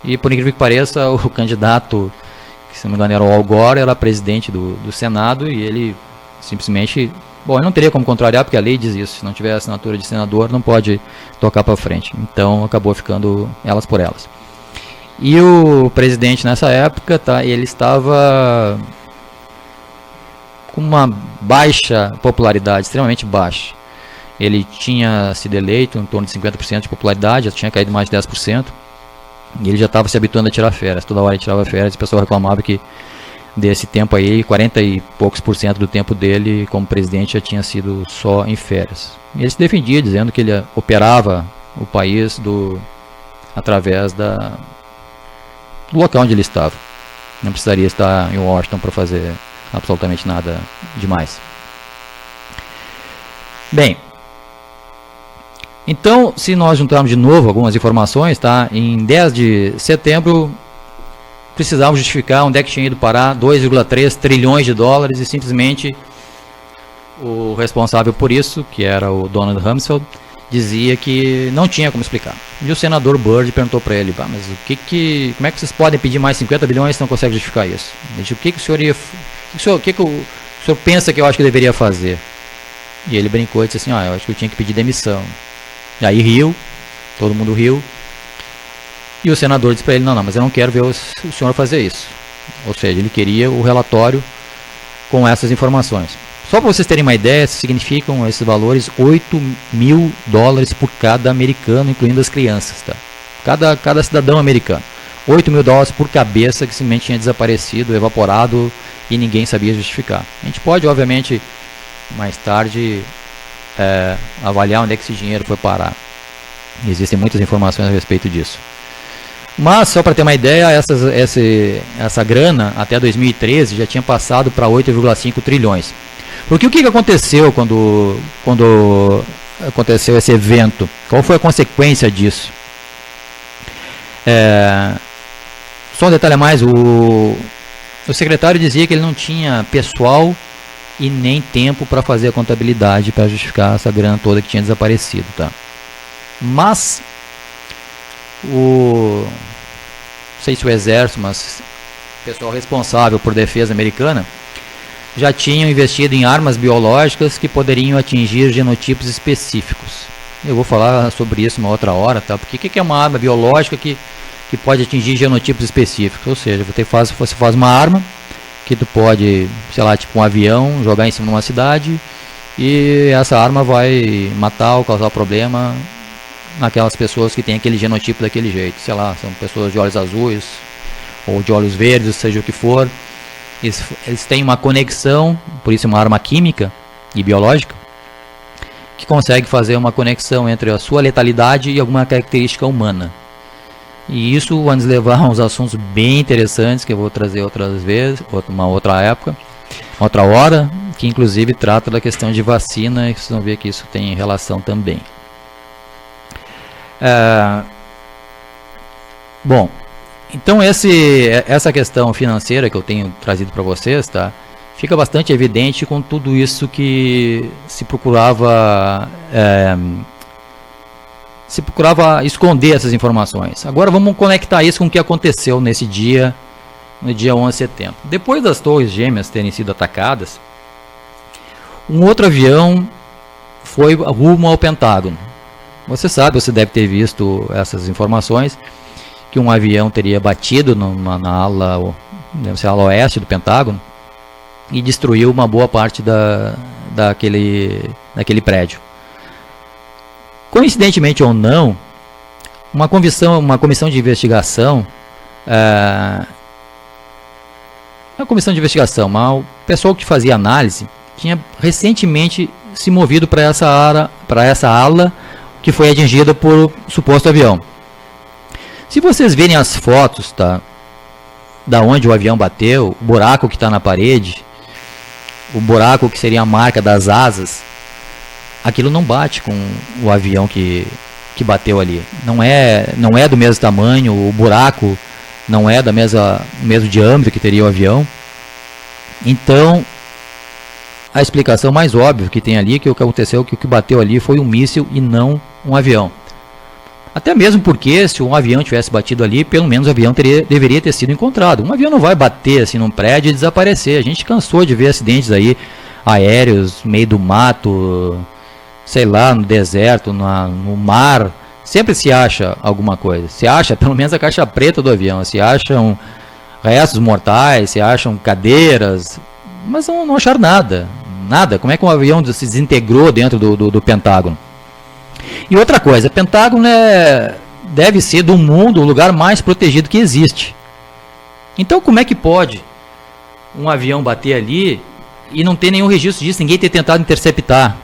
E por incrível que pareça, o candidato, que se não me engano era o Al Gore, era presidente do Senado, e ele simplesmente... Bom, ele não teria como contrariar, porque a lei diz isso, se não tiver assinatura de senador, não pode tocar para frente. Então acabou ficando elas por elas. E o presidente nessa época, tá? Ele estava com uma baixa popularidade, extremamente baixa. Ele tinha sido eleito em torno de 50% de popularidade, já tinha caído mais de 10%, e ele já estava se habituando a tirar férias. Toda hora ele tirava férias e o pessoal reclamava que desse tempo aí, 40 e poucos % do tempo dele como presidente já tinha sido só em férias. E ele se defendia dizendo que ele operava o país através do local onde ele estava. Não precisaria estar em Washington para fazer absolutamente nada demais. Bem, então se nós juntarmos de novo algumas informações, tá? Em 10 de setembro precisávamos justificar onde é que tinha ido parar 2,3 trilhões de dólares, e simplesmente o responsável por isso, que era o Donald Rumsfeld, dizia que não tinha como explicar. E o senador Byrd perguntou para ele: mas como é que vocês podem pedir mais 50 bilhões se não conseguem justificar isso? Ele disse: o que o senhor pensa que eu acho que deveria fazer? E ele brincou e disse assim: eu acho que eu tinha que pedir demissão. E aí riu, todo mundo riu. E o senador disse para ele: não, mas eu não quero ver o senhor fazer isso. Ou seja, ele queria o relatório com essas informações. Só para vocês terem uma ideia, significam esses valores $8 mil por cada americano, incluindo as crianças, tá? Cada cidadão americano. $8 mil por cabeça que simplesmente tinha desaparecido, evaporado, e ninguém sabia justificar. A gente pode, obviamente, mais tarde avaliar onde é que esse dinheiro foi parar. Existem muitas informações a respeito disso. Mas, só para ter uma ideia, essa grana, até 2013, já tinha passado para 8,5 trilhões. Porque o que aconteceu quando aconteceu esse evento? Qual foi a consequência disso? Só um detalhe a mais, o secretário dizia que ele não tinha pessoal e nem tempo para fazer a contabilidade para justificar essa grana toda que tinha desaparecido, tá? Mas não sei se o exército, mas o pessoal responsável por defesa americana já tinham investido em armas biológicas que poderiam atingir genotipos específicos. Eu vou falar sobre isso uma outra hora, tá? Porque o que é uma arma biológica que pode atingir genotipos específicos? Ou seja, você faz uma arma que tu pode, sei lá, tipo um avião, jogar em cima de uma cidade e essa arma vai matar ou causar problema naquelas pessoas que têm aquele genotipo daquele jeito. Sei lá, são pessoas de olhos azuis ou de olhos verdes, seja o que for. Eles têm uma conexão, por isso é uma arma química e biológica, que consegue fazer uma conexão entre a sua letalidade e alguma característica humana. E isso vai nos levar a uns assuntos bem interessantes que eu vou trazer outras vezes, uma outra época, outra hora, que inclusive trata da questão de vacina, e vocês vão ver que isso tem relação também. Bom, então essa questão financeira que eu tenho trazido para vocês, tá? Fica bastante evidente com tudo isso que se procurava esconder essas informações. Agora vamos conectar isso com o que aconteceu nesse dia, no dia 11 de setembro. Depois das Torres Gêmeas terem sido atacadas, um outro avião foi rumo ao Pentágono. Você deve ter visto essas informações, que um avião teria batido na ala oeste do Pentágono e destruiu uma boa parte daquele prédio. Coincidentemente ou não, uma comissão de investigação, mas o pessoal que fazia análise tinha recentemente se movido para essa ala que foi atingida por suposto avião. Se vocês verem as fotos, tá, da onde o avião bateu, o buraco que está na parede, o buraco que seria a marca das asas, aquilo não bate com o avião que bateu ali. Não é do mesmo tamanho, o buraco não é do mesmo diâmetro que teria o avião. Então, a explicação mais óbvia que tem ali é que o que aconteceu, que o que bateu ali foi um míssil e não um avião. Até mesmo porque se um avião tivesse batido ali, pelo menos o avião deveria ter sido encontrado. Um avião não vai bater assim num prédio e desaparecer. A gente cansou de ver acidentes aí aéreos, no meio do mato, sei lá, no deserto, no mar. Sempre se acha alguma coisa. Se acha pelo menos a caixa preta do avião. Se acham restos mortais, se acham cadeiras, mas não acharam nada. Nada. Como é que um avião se desintegrou dentro do Pentágono? E outra coisa, Pentágono deve ser do mundo o lugar mais protegido que existe. Então como é que pode um avião bater ali e não ter nenhum registro disso, ninguém ter tentado interceptar?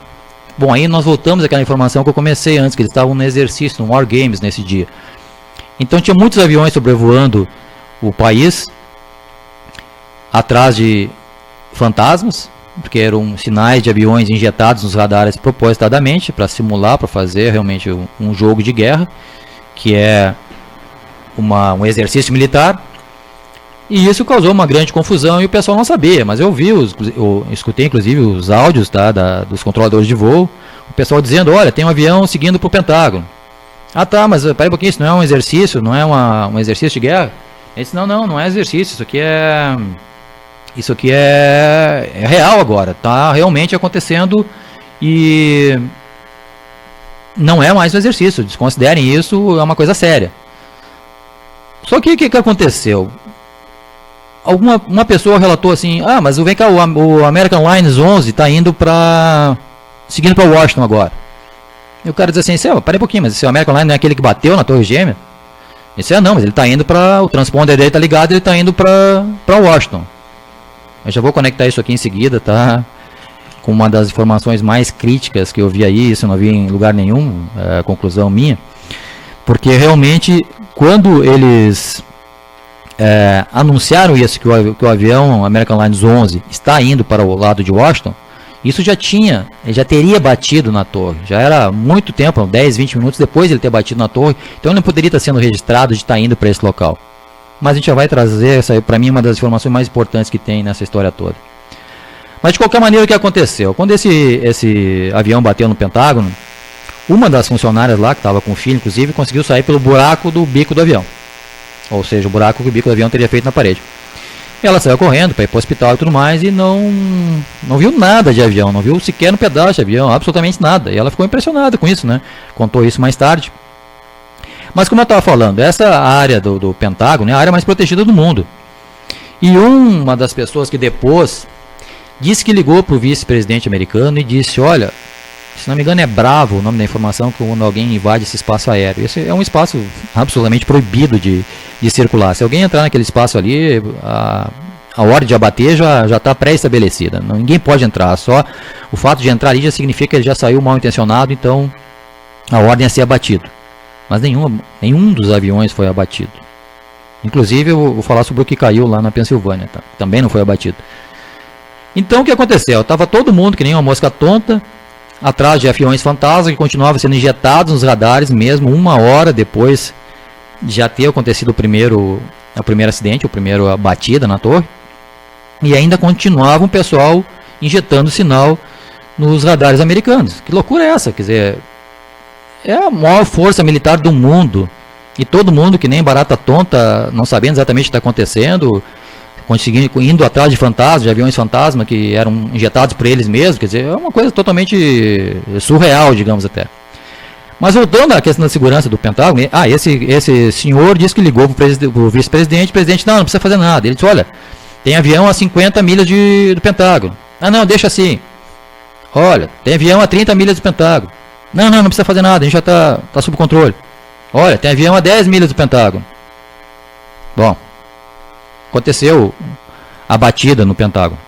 Bom, aí nós voltamos àquela informação que eu comecei antes, que eles estavam no exercício, no War Games nesse dia. Então tinha muitos aviões sobrevoando o país, atrás de fantasmas, porque eram sinais de aviões injetados nos radares propositadamente, para simular, para fazer realmente um jogo de guerra, que é um exercício militar. E isso causou uma grande confusão e o pessoal não sabia, mas eu escutei inclusive os áudios, tá, dos controladores de voo, o pessoal dizendo, olha, tem um avião seguindo para o Pentágono. Ah tá, mas peraí um pouquinho, isso não é um exercício, não é um exercício de guerra? Ele disse, não é exercício, isso aqui é real agora, tá realmente acontecendo e não é mais um exercício, desconsiderem isso, é uma coisa séria. Só que o que aconteceu? Uma pessoa relatou assim, mas vem cá, o American Airlines 11 está seguindo para Washington agora. E o cara diz assim, peraí um pouquinho, mas esse American Airlines não é aquele que bateu na Torre Gêmea? Ele não, mas ele está indo o transponder dele está ligado, ele está indo para Washington. Eu já vou conectar isso aqui em seguida, tá? Com uma das informações mais críticas que eu vi aí, isso eu não vi em lugar nenhum, conclusão minha. Porque realmente, quando eles anunciaram isso, que o avião American Airlines 11 está indo para o lado de Washington, isso ele já teria batido na torre. Já era muito tempo, 10, 20 minutos depois de ele ter batido na torre, então ele não poderia estar sendo registrado de estar indo para esse local. mas a gente já vai trazer, essa para mim, uma das informações mais importantes que tem nessa história toda. Mas de qualquer maneira, o que aconteceu? Quando esse avião bateu no Pentágono, uma das funcionárias lá, que estava com o filho, inclusive, conseguiu sair pelo buraco do bico do avião. Ou seja, o buraco que o bico do avião teria feito na parede. Ela saiu correndo para ir para o hospital e tudo mais e não viu nada de avião, não viu sequer um pedaço de avião, absolutamente nada. E ela ficou impressionada com isso, né? Contou isso mais tarde. Mas como eu estava falando, essa área do Pentágono é a área mais protegida do mundo. E uma das pessoas que depois disse que ligou para o vice-presidente americano e disse, olha, se não me engano é Bravo o nome da informação, que quando alguém invade esse espaço aéreo. Esse é um espaço absolutamente proibido de circular. Se alguém entrar naquele espaço ali, a ordem de abater já está pré-estabelecida. Ninguém pode entrar, só o fato de entrar ali já significa que ele já saiu mal intencionado, então a ordem é ser abatido. Mas nenhum dos aviões foi abatido. Inclusive eu vou falar sobre o que caiu lá na Pensilvânia, tá? Também não foi abatido. Então o que aconteceu? Estava todo mundo que nem uma mosca tonta, atrás de aviões fantasma que continuavam sendo injetados nos radares mesmo 1 hora depois de já ter acontecido o primeiro acidente, a primeira batida na torre. E ainda continuava o pessoal injetando sinal nos radares americanos. Que loucura é essa? Quer dizer, é a maior força militar do mundo. E todo mundo que nem barata tonta, não sabendo exatamente o que está acontecendo, indo atrás de fantasmas, de aviões fantasma que eram injetados por eles mesmos. Quer dizer, é uma coisa totalmente surreal, digamos até. Mas voltando à questão da segurança do Pentágono, esse senhor disse que ligou para o vice-presidente, o presidente, não precisa fazer nada. Ele disse, olha, tem avião a 50 milhas do Pentágono. Não, deixa assim. Olha, tem avião a 30 milhas do Pentágono. Não precisa fazer nada, a gente já está sob controle. Olha, tem avião a 10 milhas do Pentágono. Bom, aconteceu a batida no Pentágono.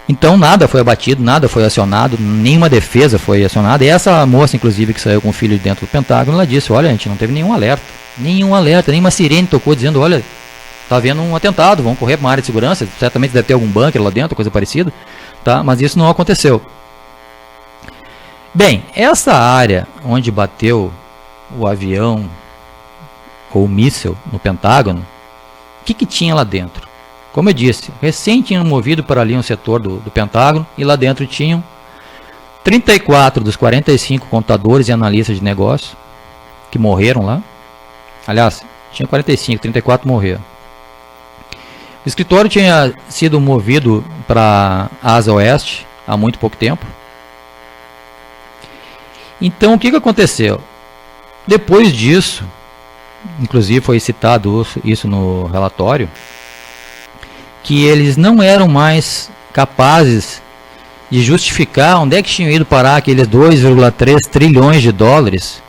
Então nada foi abatido, nada foi acionado, nenhuma defesa foi acionada. E essa moça, inclusive, que saiu com o filho de dentro do Pentágono, ela disse, olha, a gente não teve nenhum alerta, nenhuma sirene tocou dizendo, olha, está havendo um atentado, vão correr para uma área de segurança, certamente deve ter algum bunker lá dentro, coisa parecida, tá? Mas isso não aconteceu. Bem, essa área onde bateu o avião ou o míssil no Pentágono, o que tinha lá dentro? Como eu disse, recém tinham movido para ali um setor do Pentágono e lá dentro tinham 34 dos 45 contadores e analistas de negócio que morreram lá. Aliás, tinha 45, 34 morreram. O escritório tinha sido movido para a Asa Oeste há muito pouco tempo. Então o que aconteceu? Depois disso, inclusive foi citado isso no relatório, que eles não eram mais capazes de justificar onde é que tinham ido parar aqueles 2,3 trilhões de dólares.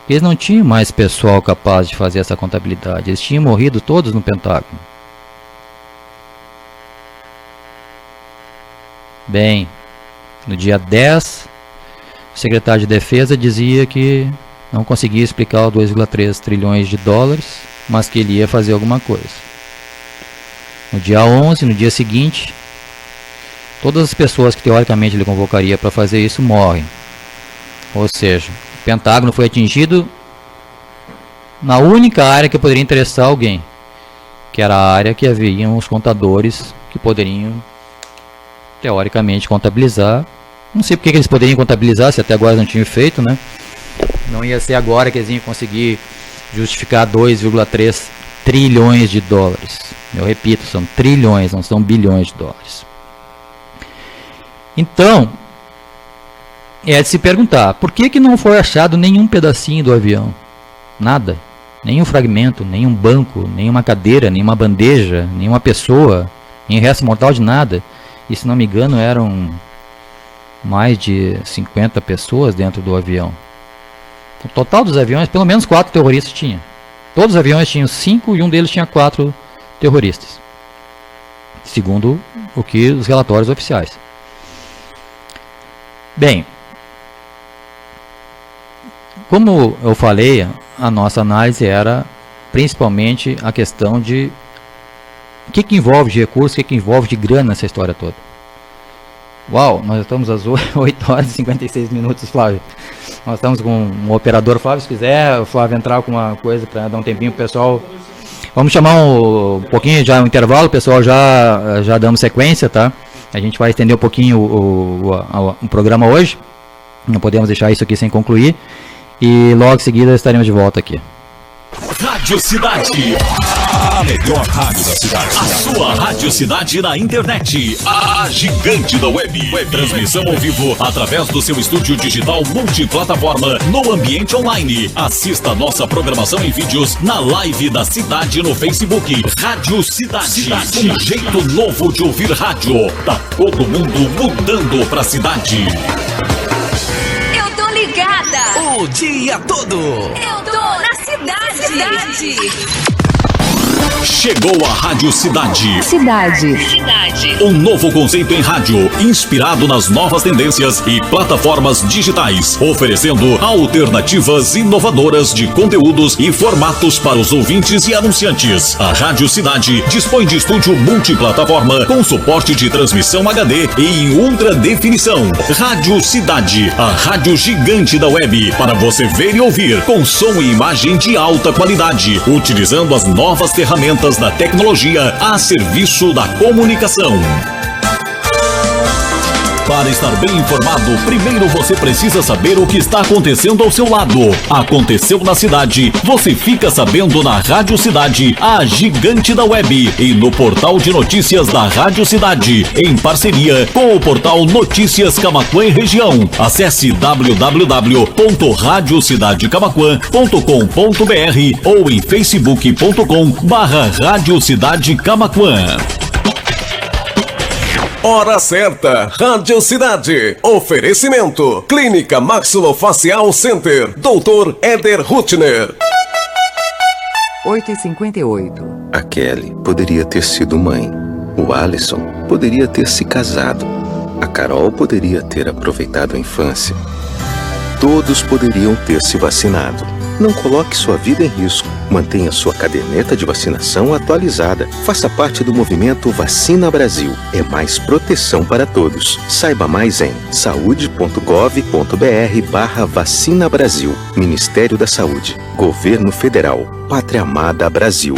Eles não tinham mais pessoal capaz de fazer essa contabilidade. Eles tinham morrido todos no Pentágono. Bem, no dia 10, o secretário de Defesa dizia que não conseguia explicar os 2,3 trilhões de dólares, mas que ele ia fazer alguma coisa. No dia 11, no dia seguinte, todas as pessoas que teoricamente ele convocaria para fazer isso morrem. Ou seja, o Pentágono foi atingido na única área que poderia interessar alguém, que era a área que haviam os contadores que poderiam teoricamente contabilizar. Não sei porque que eles poderiam contabilizar, se até agora não tinham feito, né? Não ia ser agora que eles iam conseguir justificar 2,3 trilhões de dólares. Eu repito, são trilhões, não são bilhões de dólares. Então, é de se perguntar, por que não foi achado nenhum pedacinho do avião? Nada. Nenhum fragmento, nenhum banco, nenhuma cadeira, nenhuma bandeja, nenhuma pessoa, nem resto mortal de nada. E se não me engano eram mais de 50 pessoas dentro do avião. O total dos aviões, pelo menos 4 terroristas tinha. Todos os aviões tinham 5 e um deles tinha 4 terroristas, segundo o que os relatórios oficiais. Bem, como eu falei, a nossa análise era principalmente a questão de o que envolve de recursos, o que envolve de grana nessa história toda. Uau, nós estamos às 8 horas e 56 minutos, Flávio. Nós estamos com um operador, Flávio, se quiser, o Flávio entrar com uma coisa para dar um tempinho pro pessoal. Vamos chamar um pouquinho já um intervalo, pessoal, já damos sequência, tá? A gente vai estender um pouquinho o programa hoje. Não podemos deixar isso aqui sem concluir. E logo em seguida estaremos de volta aqui. Rádio Cidade. A melhor rádio da cidade. A sua Rádio Cidade na internet. A gigante da web. Transmissão ao vivo através do seu estúdio digital multiplataforma no ambiente online. Assista nossa programação em vídeos na live da cidade no Facebook. Rádio Cidade. Um jeito novo de ouvir rádio. Tá todo mundo mudando pra cidade. Eu tô ligada. O dia todo. Eu tô na cidade. Chegou a Rádio Cidade. Cidade. Um novo conceito em rádio, inspirado nas novas tendências e plataformas digitais, oferecendo alternativas inovadoras de conteúdos e formatos para os ouvintes e anunciantes. A Rádio Cidade dispõe de estúdio multiplataforma com suporte de transmissão HD e em ultra definição. Rádio Cidade, a rádio gigante da web, para você ver e ouvir com som e imagem de alta qualidade, utilizando as novas ferramentas da tecnologia a serviço da comunicação. Para estar bem informado, primeiro você precisa saber o que está acontecendo ao seu lado. Aconteceu na cidade, você fica sabendo na Rádio Cidade, a gigante da web, e no portal de notícias da Rádio Cidade, em parceria com o portal Notícias Camaquã e Região. Acesse www.radiocidadeCamaquã.com.br ou em facebook.com/Rádio Cidade Camaquã. Hora certa, Rádio Cidade. Oferecimento, Clínica Maxilofacial Center, Dr. Éder Rutner. 8h58. A Kelly poderia ter sido mãe. O Alisson poderia ter se casado. A Carol poderia ter aproveitado a infância. Todos poderiam ter se vacinado. Não coloque sua vida em risco. Mantenha sua caderneta de vacinação atualizada. Faça parte do movimento Vacina Brasil. É mais proteção para todos. Saiba mais em saude.gov.br/Vacina Brasil. Ministério da Saúde. Governo Federal. Pátria Amada Brasil.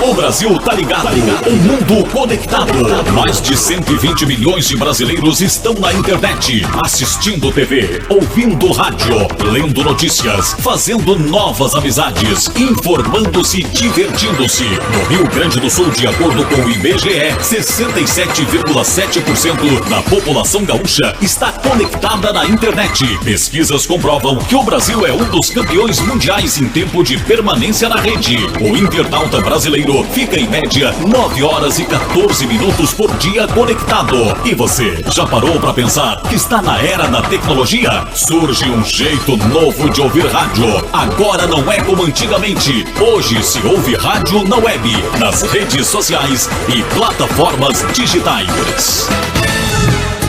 O Brasil tá ligado, o mundo conectado. Mais de 120 milhões de brasileiros estão na internet, assistindo TV, ouvindo rádio, lendo notícias, fazendo novas amizades, informando-se e divertindo-se. No Rio Grande do Sul, de acordo com o IBGE, 67,7% da população gaúcha está conectada na internet. Pesquisas comprovam que o Brasil é um dos campeões mundiais em tempo de permanência na rede. O internauta brasileiro fica em média 9 horas e 14 minutos por dia conectado. E você, já parou para pensar que está na era da tecnologia? Surge um jeito novo de ouvir rádio. Agora não é como antigamente. Hoje se ouve rádio na web, nas redes sociais e plataformas digitais.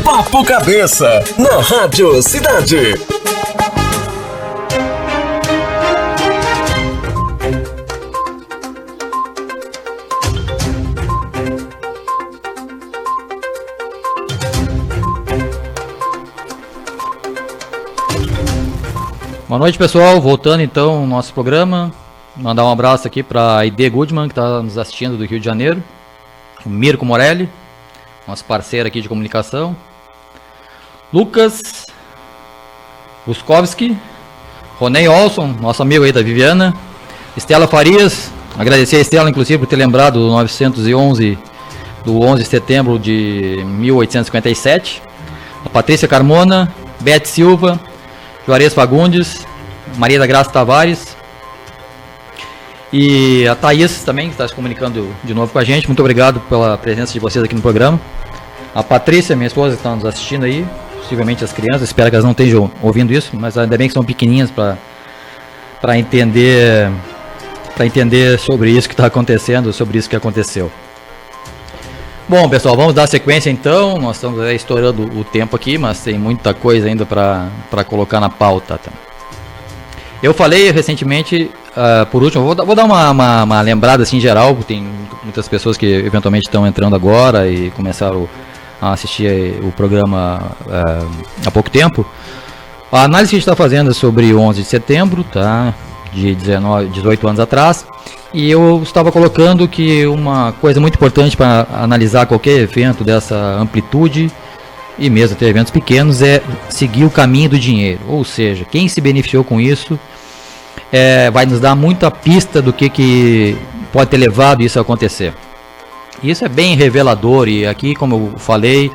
Papo Cabeça, na Rádio Cidade. Boa noite, pessoal, voltando então ao nosso programa, mandar um abraço aqui para a ID Goodman, que está nos assistindo do Rio de Janeiro, o Mirko Morelli, nosso parceiro aqui de comunicação, Lucas Buskovski, Ronei Olson, nosso amigo aí da Viviana, Estela Farias, agradecer a Estela inclusive por ter lembrado do 911, do 11 de setembro de 1857, a Patrícia Carmona, Beth Silva, Juarez Fagundes, Maria da Graça Tavares e a Thaís também, que está se comunicando de novo com a gente. Muito obrigado pela presença de vocês aqui no programa. A Patrícia, minha esposa, que está nos assistindo aí, possivelmente as crianças, espero que elas não estejam ouvindo isso, mas ainda bem que são pequenininhas para entender sobre isso que está acontecendo, sobre isso que aconteceu. Bom, pessoal, vamos dar sequência então. Nós estamos estourando o tempo aqui, mas tem muita coisa ainda para colocar na pauta. Tá? Eu falei recentemente, por último, vou dar uma lembrada assim geral, porque tem muitas pessoas que eventualmente estão entrando agora e começaram a assistir o programa há pouco tempo. A análise que a gente está fazendo é sobre o 11 de setembro, tá? De 18 anos atrás. E eu estava colocando que uma coisa muito importante para analisar qualquer evento dessa amplitude, e mesmo até eventos pequenos, é seguir o caminho do dinheiro. Ou seja, quem se beneficiou com isso vai nos dar muita pista do que pode ter levado isso a acontecer. Isso é bem revelador, e aqui, como eu falei,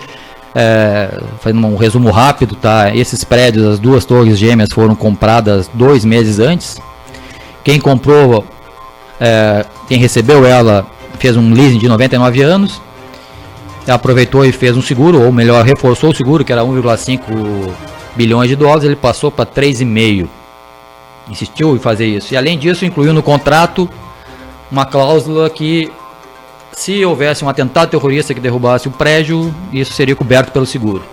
fazendo um resumo rápido, tá? Esses prédios, as duas torres gêmeas foram compradas 2 meses antes. Quem comprou, quem recebeu ela, fez um leasing de 99 anos, aproveitou e fez um seguro, ou melhor, reforçou o seguro, que era 1,5 bilhões de dólares, ele passou para 3,5. Insistiu em fazer isso, e além disso incluiu no contrato uma cláusula que, se houvesse um atentado terrorista que derrubasse o prédio, isso seria coberto pelo seguro.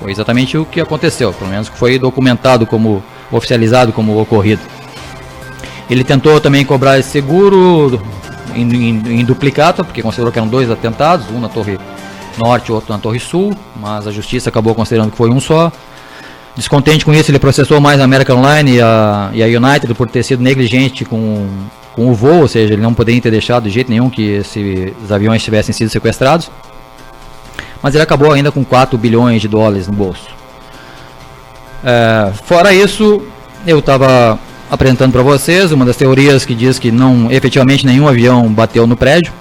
Foi exatamente o que aconteceu, pelo menos que foi documentado, como oficializado como ocorrido. Ele tentou também cobrar esse seguro em duplicata, porque considerou que eram 2 atentados, um na Torre Norte e outro na Torre Sul, mas a justiça acabou considerando que foi um só. Descontente com isso, ele processou mais a American Airlines e a United por ter sido negligente com o voo, ou seja, ele não poderia ter deixado de jeito nenhum que esses aviões tivessem sido sequestrados. Mas ele acabou ainda com 4 bilhões de dólares no bolso. Fora isso, eu estava apresentando para vocês uma das teorias que diz que efetivamente nenhum avião bateu no prédio,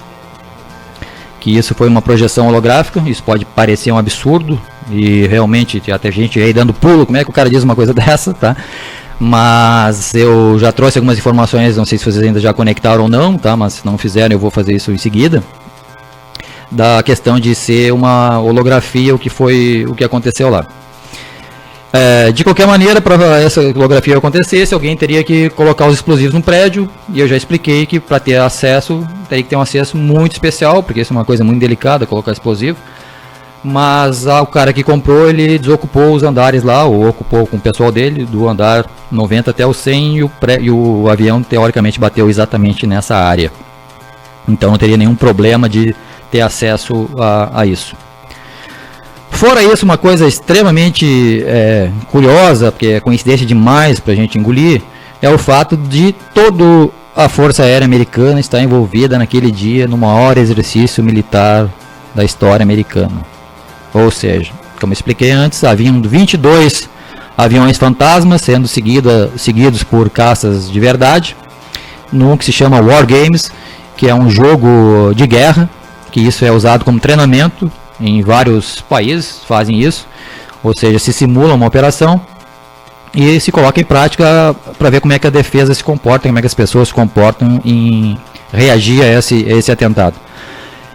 que isso foi uma projeção holográfica. Isso pode parecer um absurdo, e realmente até gente aí dando pulo, como é que o cara diz uma coisa dessa, tá? Mas eu já trouxe algumas informações, não sei se vocês ainda já conectaram ou não, tá? Mas se não fizeram, eu vou fazer isso em seguida, da questão de ser uma holografia, o que aconteceu lá. De qualquer maneira, para essa holografia acontecer, alguém teria que colocar os explosivos no prédio, e eu já expliquei que para ter acesso, teria que ter um acesso muito especial, porque isso é uma coisa muito delicada, colocar explosivo. Mas o cara que comprou, ele desocupou os andares lá, ou ocupou com o pessoal dele, do andar 90 até o 100, e o avião teoricamente bateu exatamente nessa área. Então não teria nenhum problema de ter acesso a isso. Fora isso, uma coisa extremamente curiosa, porque é coincidência demais para a gente engolir, é o fato de toda a Força Aérea Americana estar envolvida naquele dia no maior exercício militar da história americana. Ou seja, como eu expliquei antes, haviam 22 aviões fantasmas sendo seguidos por caças de verdade, num que se chama War Games, que é um jogo de guerra, que isso é usado como treinamento. Em vários países fazem isso, ou seja, se simula uma operação e se coloca em prática para ver como é que a defesa se comporta, como é que as pessoas se comportam em reagir a esse atentado.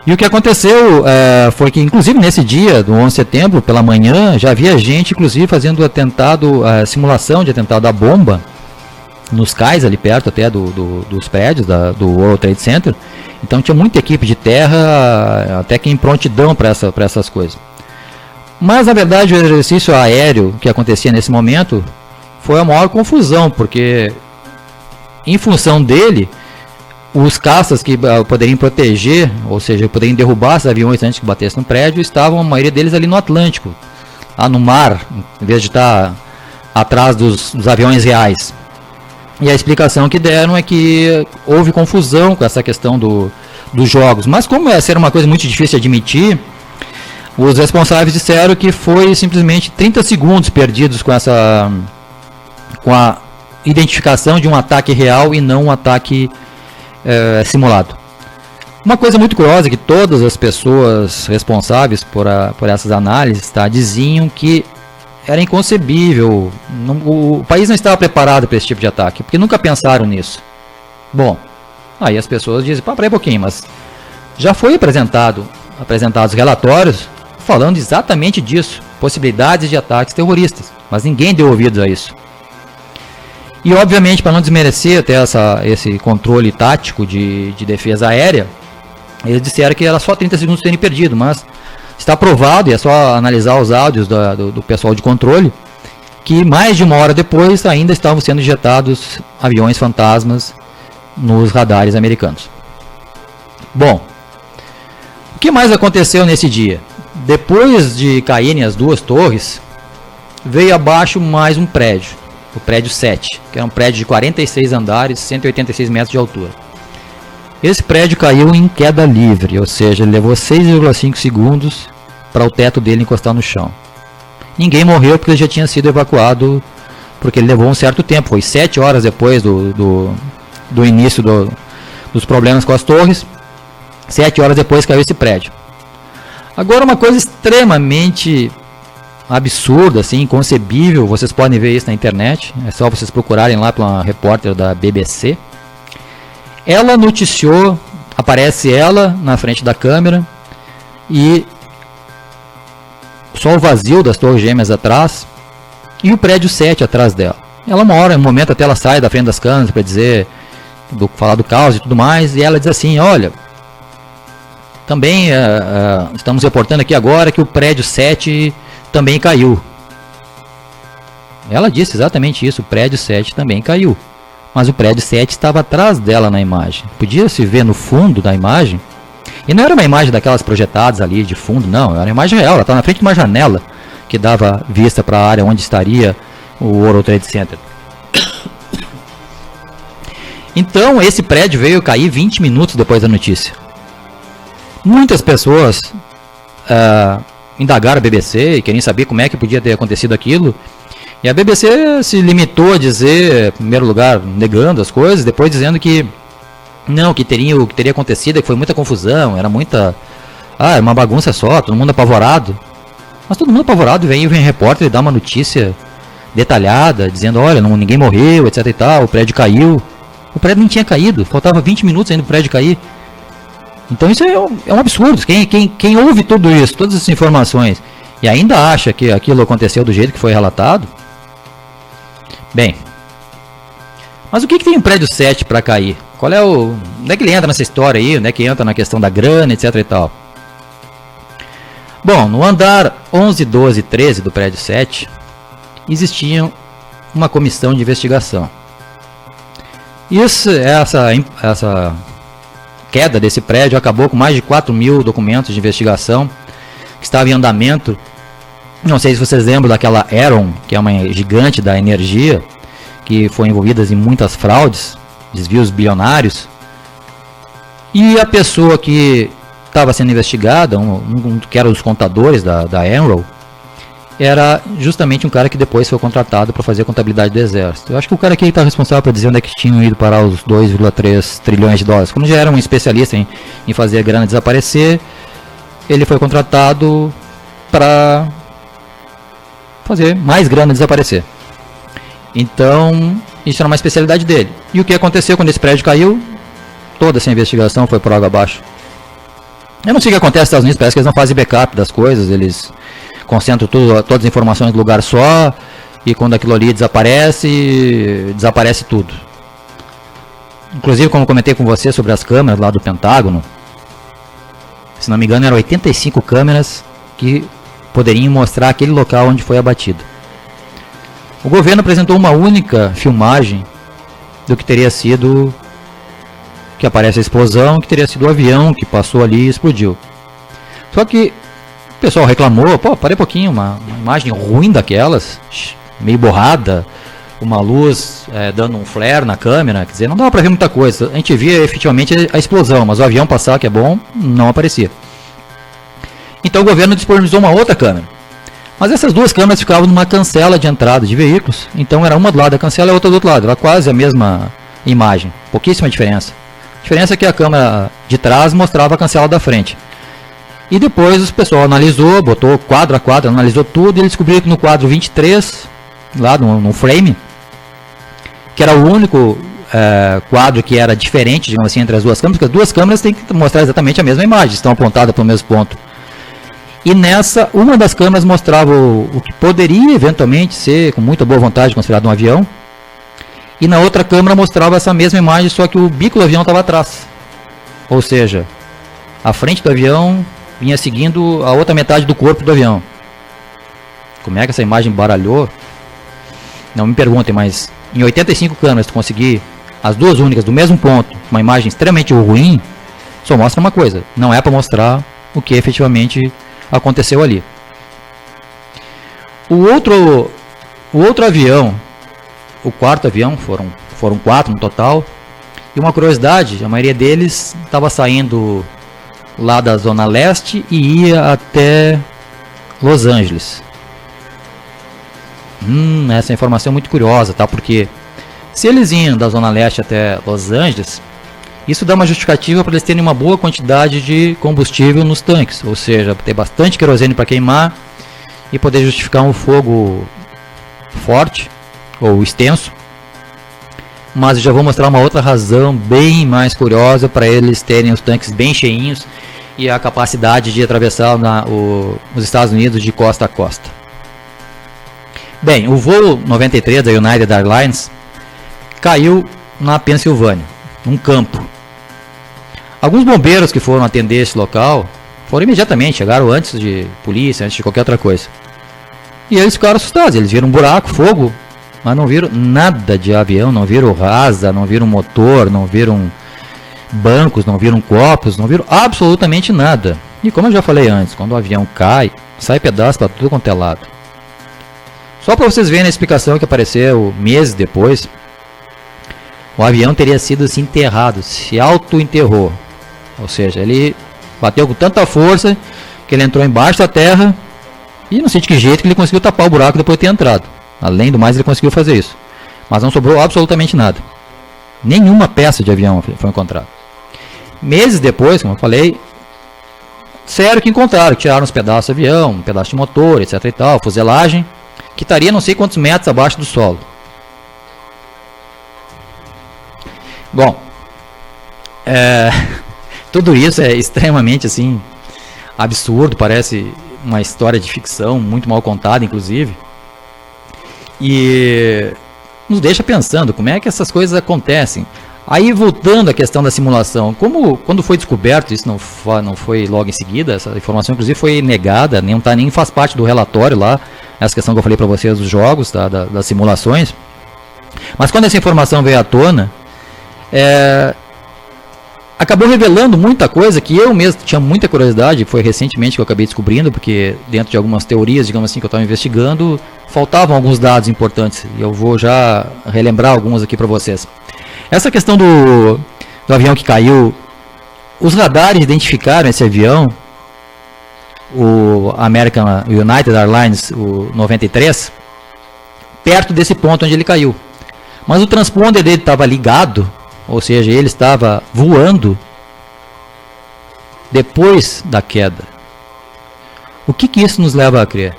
E o que aconteceu foi que, inclusive nesse dia, do 11 de setembro, pela manhã, já havia gente, inclusive, fazendo simulação de atentado à bomba nos cais ali perto até dos prédios do World Trade Center. Então tinha muita equipe de terra, até que em prontidão para essas coisas. Mas na verdade o exercício aéreo que acontecia nesse momento foi a maior confusão, porque em função dele, os caças que poderiam proteger, ou seja, poderiam derrubar esses aviões antes que batessem no prédio, estavam a maioria deles ali no Atlântico, lá no mar, em vez de estar atrás dos aviões reais. E a explicação que deram é que houve confusão com essa questão dos jogos. Mas como essa era uma coisa muito difícil de admitir, os responsáveis disseram que foi simplesmente 30 segundos perdidos com a identificação de um ataque real e não um ataque simulado. Uma coisa muito curiosa é que todas as pessoas responsáveis por essas análises diziam que era inconcebível, o país não estava preparado para esse tipo de ataque, porque nunca pensaram nisso. Bom, aí as pessoas dizem, peraí um pouquinho, mas já foi apresentados relatórios falando exatamente disso, possibilidades de ataques terroristas, mas ninguém deu ouvidos a isso. E obviamente, para não desmerecer até esse controle tático de defesa aérea, eles disseram que era só 30 segundos terem perdido, mas está provado, e é só analisar os áudios do pessoal de controle, que mais de 1 hora depois ainda estavam sendo injetados aviões fantasmas nos radares americanos. Bom, o que mais aconteceu nesse dia? Depois de caírem as duas torres, veio abaixo mais um prédio, o prédio 7, que era um prédio de 46 andares, 186 metros de altura. Esse prédio caiu em queda livre, ou seja, ele levou 6,5 segundos para o teto dele encostar no chão. Ninguém morreu porque ele já tinha sido evacuado, porque ele levou um certo tempo, foi 7 horas depois do início dos problemas com as torres, 7 horas depois caiu esse prédio. Agora, uma coisa extremamente absurda, assim, inconcebível, vocês podem ver isso na internet, é só vocês procurarem lá para uma repórter da BBC. Ela noticiou, aparece ela na frente da câmera e só o vazio das torres gêmeas atrás e o prédio 7 atrás dela. Ela um momento até ela sai da frente das câmeras para dizer, falar do caos e tudo mais, e ela diz assim, olha, também estamos reportando aqui agora que o prédio 7 também caiu. Ela disse exatamente isso, o prédio 7 também caiu. Mas o prédio 7 estava atrás dela na imagem. Podia se ver no fundo da imagem. E não era uma imagem daquelas projetadas ali de fundo, não. Era uma imagem real. Ela estava na frente de uma janela que dava vista para a área onde estaria o World Trade Center. Então, esse prédio veio cair 20 minutos depois da notícia. Muitas pessoas indagaram a BBC e queriam saber como é que podia ter acontecido aquilo. E a BBC se limitou a dizer, em primeiro lugar, negando as coisas, depois dizendo que não, que teria acontecido, que foi muita confusão, era uma bagunça só, todo mundo apavorado. Mas todo mundo apavorado, vem repórter e dá uma notícia detalhada, dizendo, olha, ninguém morreu, etc e tal, o prédio caiu. O prédio não tinha caído, faltava 20 minutos ainda para o prédio cair. Então isso é um absurdo. Quem ouve tudo isso, todas essas informações, e ainda acha que aquilo aconteceu do jeito que foi relatado, bem, mas o que tem um prédio 7 para cair? Onde é que ele entra nessa história aí? Onde é que entra na questão da grana, etc e tal? Bom, no andar 11, 12 e 13 do prédio 7, existia uma comissão de investigação. Essa queda desse prédio acabou com mais de 4.000 documentos de investigação que estavam em andamento. Não sei se vocês lembram daquela Enron, que é uma gigante da energia, que foi envolvida em muitas fraudes, desvios bilionários. E a pessoa que estava sendo investigada, que era um dos contadores da Enron, era justamente um cara que depois foi contratado para fazer a contabilidade do exército. Eu acho que o cara aqui está responsável por dizer onde é que tinham ido parar os 2,3 trilhões de dólares. Como já era um especialista em fazer a grana desaparecer, ele foi contratado para fazer mais grana desaparecer. Então, isso era uma especialidade dele. E o que aconteceu quando esse prédio caiu? Toda essa investigação foi por água abaixo. Eu não sei o que acontece nos Estados Unidos, parece que eles não fazem backup das coisas, eles concentram todas as informações em um lugar só, e quando aquilo ali desaparece tudo. Inclusive, como eu comentei com você sobre as câmeras lá do Pentágono, se não me engano eram 85 câmeras que poderiam mostrar aquele local onde foi abatido. O governo apresentou uma única filmagem do que teria sido, que aparece a explosão, que teria sido o avião que passou ali e explodiu. Só que o pessoal reclamou, parei um pouquinho, uma imagem ruim daquelas, meio borrada, uma luz dando um flare na câmera, quer dizer, não dava para ver muita coisa. A gente via efetivamente a explosão, mas o avião passar, que é bom, não aparecia. Então o governo disponibilizou uma outra câmera. Mas essas duas câmeras ficavam numa cancela de entrada de veículos, então era uma do lado da cancela e outra do outro lado, era quase a mesma imagem, pouquíssima diferença. A diferença é que a câmera de trás mostrava a cancela da frente. E depois o pessoal analisou, botou quadro a quadro, analisou tudo, e eles descobriram que no quadro 23, lá no frame, que era o único quadro que era diferente, digamos assim, entre as duas câmeras, porque as duas câmeras têm que mostrar exatamente a mesma imagem, estão apontadas para o mesmo ponto. E nessa, uma das câmeras mostrava o que poderia eventualmente ser, com muita boa vontade, considerado um avião, e na outra câmera mostrava essa mesma imagem, só que o bico do avião estava atrás. Ou seja, a frente do avião vinha seguindo a outra metade do corpo do avião. Como é que essa imagem baralhou? Não me perguntem, mas em 85 câmeras tu conseguir as duas únicas do mesmo ponto, uma imagem extremamente ruim, só mostra uma coisa, não é para mostrar o que efetivamente aconteceu ali. O outro avião, o quarto avião, foram 4 no total, E uma curiosidade, a maioria deles estava saindo lá da Zona Leste e ia até Los Angeles. Essa informação é muito curiosa, tá? Porque se eles iam da Zona Leste até Los Angeles, isso dá uma justificativa para eles terem uma boa quantidade de combustível nos tanques, ou seja, ter bastante querosene para queimar e poder justificar um fogo forte ou extenso. Mas já vou mostrar uma outra razão bem mais curiosa para eles terem os tanques bem cheinhos e a capacidade de atravessar os Estados Unidos de costa a costa. Bem, o voo 93 da United Airlines caiu na Pensilvânia, num campo. Alguns bombeiros que foram atender esse local foram imediatamente, chegaram antes de polícia, antes de qualquer outra coisa. E eles ficaram assustados, eles viram um buraco, fogo, mas não viram nada de avião, não viram asa, não viram motor, não viram bancos, não viram copos, não viram absolutamente nada. E como eu já falei antes, quando o avião cai, sai pedaço para tudo quanto é lado. Só para vocês verem a explicação que apareceu meses depois, o avião teria sido se enterrado, se auto-enterrou. Ou seja, ele bateu com tanta força que ele entrou embaixo da terra e não sei de que jeito que ele conseguiu tapar o buraco depois de ter entrado. Além do mais, ele conseguiu fazer isso. Mas não sobrou absolutamente nada. Nenhuma peça de avião foi encontrada. Meses depois, como eu falei, sério que encontraram, tiraram os pedaços do avião, um pedaço de motor, etc e tal, fuselagem, que estaria não sei quantos metros abaixo do solo. Bom, tudo isso é extremamente assim absurdo, parece uma história de ficção, muito mal contada inclusive, e nos deixa pensando como é que essas coisas acontecem. Aí voltando à questão da simulação, quando foi descoberto, isso não foi logo em seguida, essa informação inclusive foi negada, nem faz parte do relatório lá, essa questão que eu falei para vocês dos jogos, tá, das simulações, mas quando essa informação veio à tona, acabou revelando muita coisa que eu mesmo tinha muita curiosidade, foi recentemente que eu acabei descobrindo, porque dentro de algumas teorias, digamos assim, que eu estava investigando, faltavam alguns dados importantes, e eu vou já relembrar alguns aqui para vocês. Essa questão do avião que caiu, os radares identificaram esse avião, o American United Airlines, o 93, perto desse ponto onde ele caiu. Mas o transponder dele estava ligado, ou seja, ele estava voando depois da queda. O que isso nos leva a crer?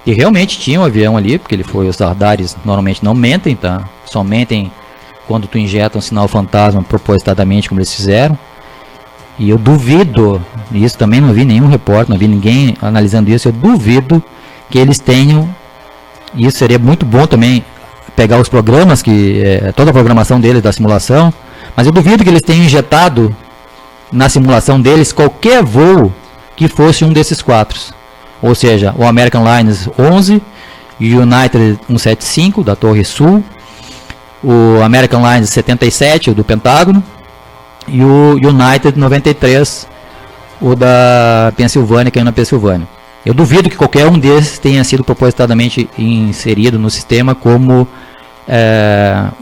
E realmente tinha um avião ali, porque os radares normalmente não mentem, tá? Só mentem quando tu injeta um sinal fantasma propositadamente, como eles fizeram. E eu duvido, e isso também não vi nenhum repórter, não vi ninguém analisando isso, eu duvido que eles tenham, e isso seria muito bom também, pegar os programas, toda a programação deles da simulação, mas eu duvido que eles tenham injetado na simulação deles qualquer voo que fosse um desses quatro. Ou seja, o American Airlines 11, o United 175 da Torre Sul, o American Airlines 77, o do Pentágono, e o United 93, o da Pensilvânia, que é na Pensilvânia. Eu duvido que qualquer um desses tenha sido propositadamente inserido no sistema como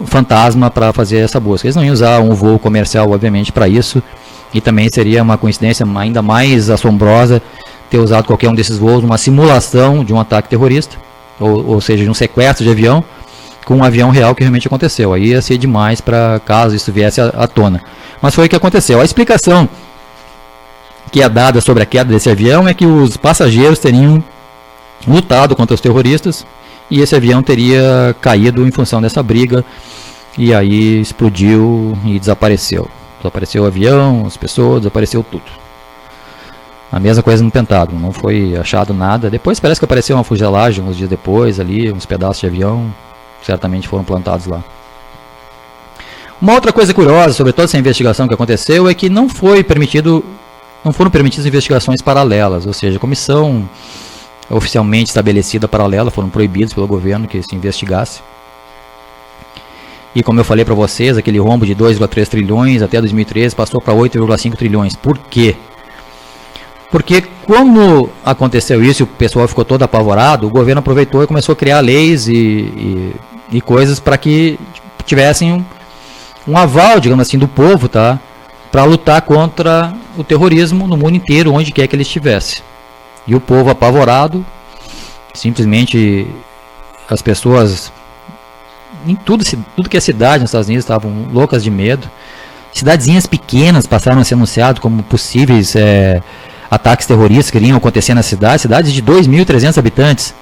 fantasma para fazer essa busca. Eles não iam usar um voo comercial, obviamente, para isso, e também seria uma coincidência ainda mais assombrosa ter usado qualquer um desses voos numa simulação de um ataque terrorista, ou seja, de um sequestro de avião, com um avião real que realmente aconteceu. Aí ia ser demais para caso isso viesse à tona. Mas foi o que aconteceu. A explicação que é dada sobre a queda desse avião é que os passageiros teriam lutado contra os terroristas e esse avião teria caído em função dessa briga e aí explodiu e desapareceu. Desapareceu o avião, as pessoas, desapareceu tudo. A mesma coisa no Pentágono, não foi achado nada. Depois parece que apareceu uma fuselagem uns dias depois ali, uns pedaços de avião certamente foram plantados lá. Uma outra coisa curiosa sobre toda essa investigação que aconteceu é que não foram permitidas investigações paralelas, ou seja, a comissão oficialmente estabelecida paralela foram proibidos pelo governo que se investigasse. E como eu falei para vocês, aquele rombo de 2,3 trilhões até 2013 passou para 8,5 trilhões. Por quê? Porque como aconteceu isso e o pessoal ficou todo apavorado, o governo aproveitou e começou a criar leis e coisas para que tivessem um aval, digamos assim, do povo, tá? Para lutar contra o terrorismo no mundo inteiro, onde quer que ele estivesse. E o povo apavorado, simplesmente as pessoas em tudo que é cidade nos Estados Unidos estavam loucas de medo. Cidadezinhas pequenas passaram a ser anunciadas como possíveis ataques terroristas que iriam acontecer na cidade, cidades de 2.300 habitantes.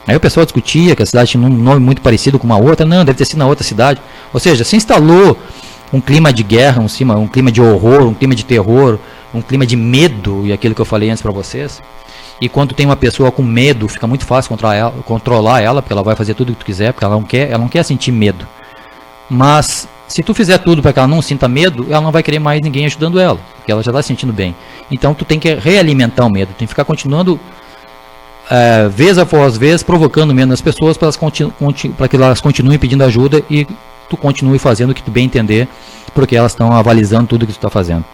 Aí o pessoal discutia que a cidade tinha um nome muito parecido com uma outra, não, deve ter sido na outra cidade. Ou seja, se instalou um clima de guerra, um clima de horror, um clima de terror, um clima de medo, e aquilo que eu falei antes para vocês. E quando tem uma pessoa com medo, fica muito fácil controlar ela, porque ela vai fazer tudo o que tu quiser, porque ela não quer sentir medo. Mas se tu fizer tudo para que ela não sinta medo, ela não vai querer mais ninguém ajudando ela, porque ela já está se sentindo bem. Então tu tem que realimentar o medo, tem que ficar continuando vez após vez provocando medo nas pessoas para que elas continuem pedindo ajuda e tu continue fazendo o que tu bem entender, porque elas estão avalizando tudo o que tu está fazendo.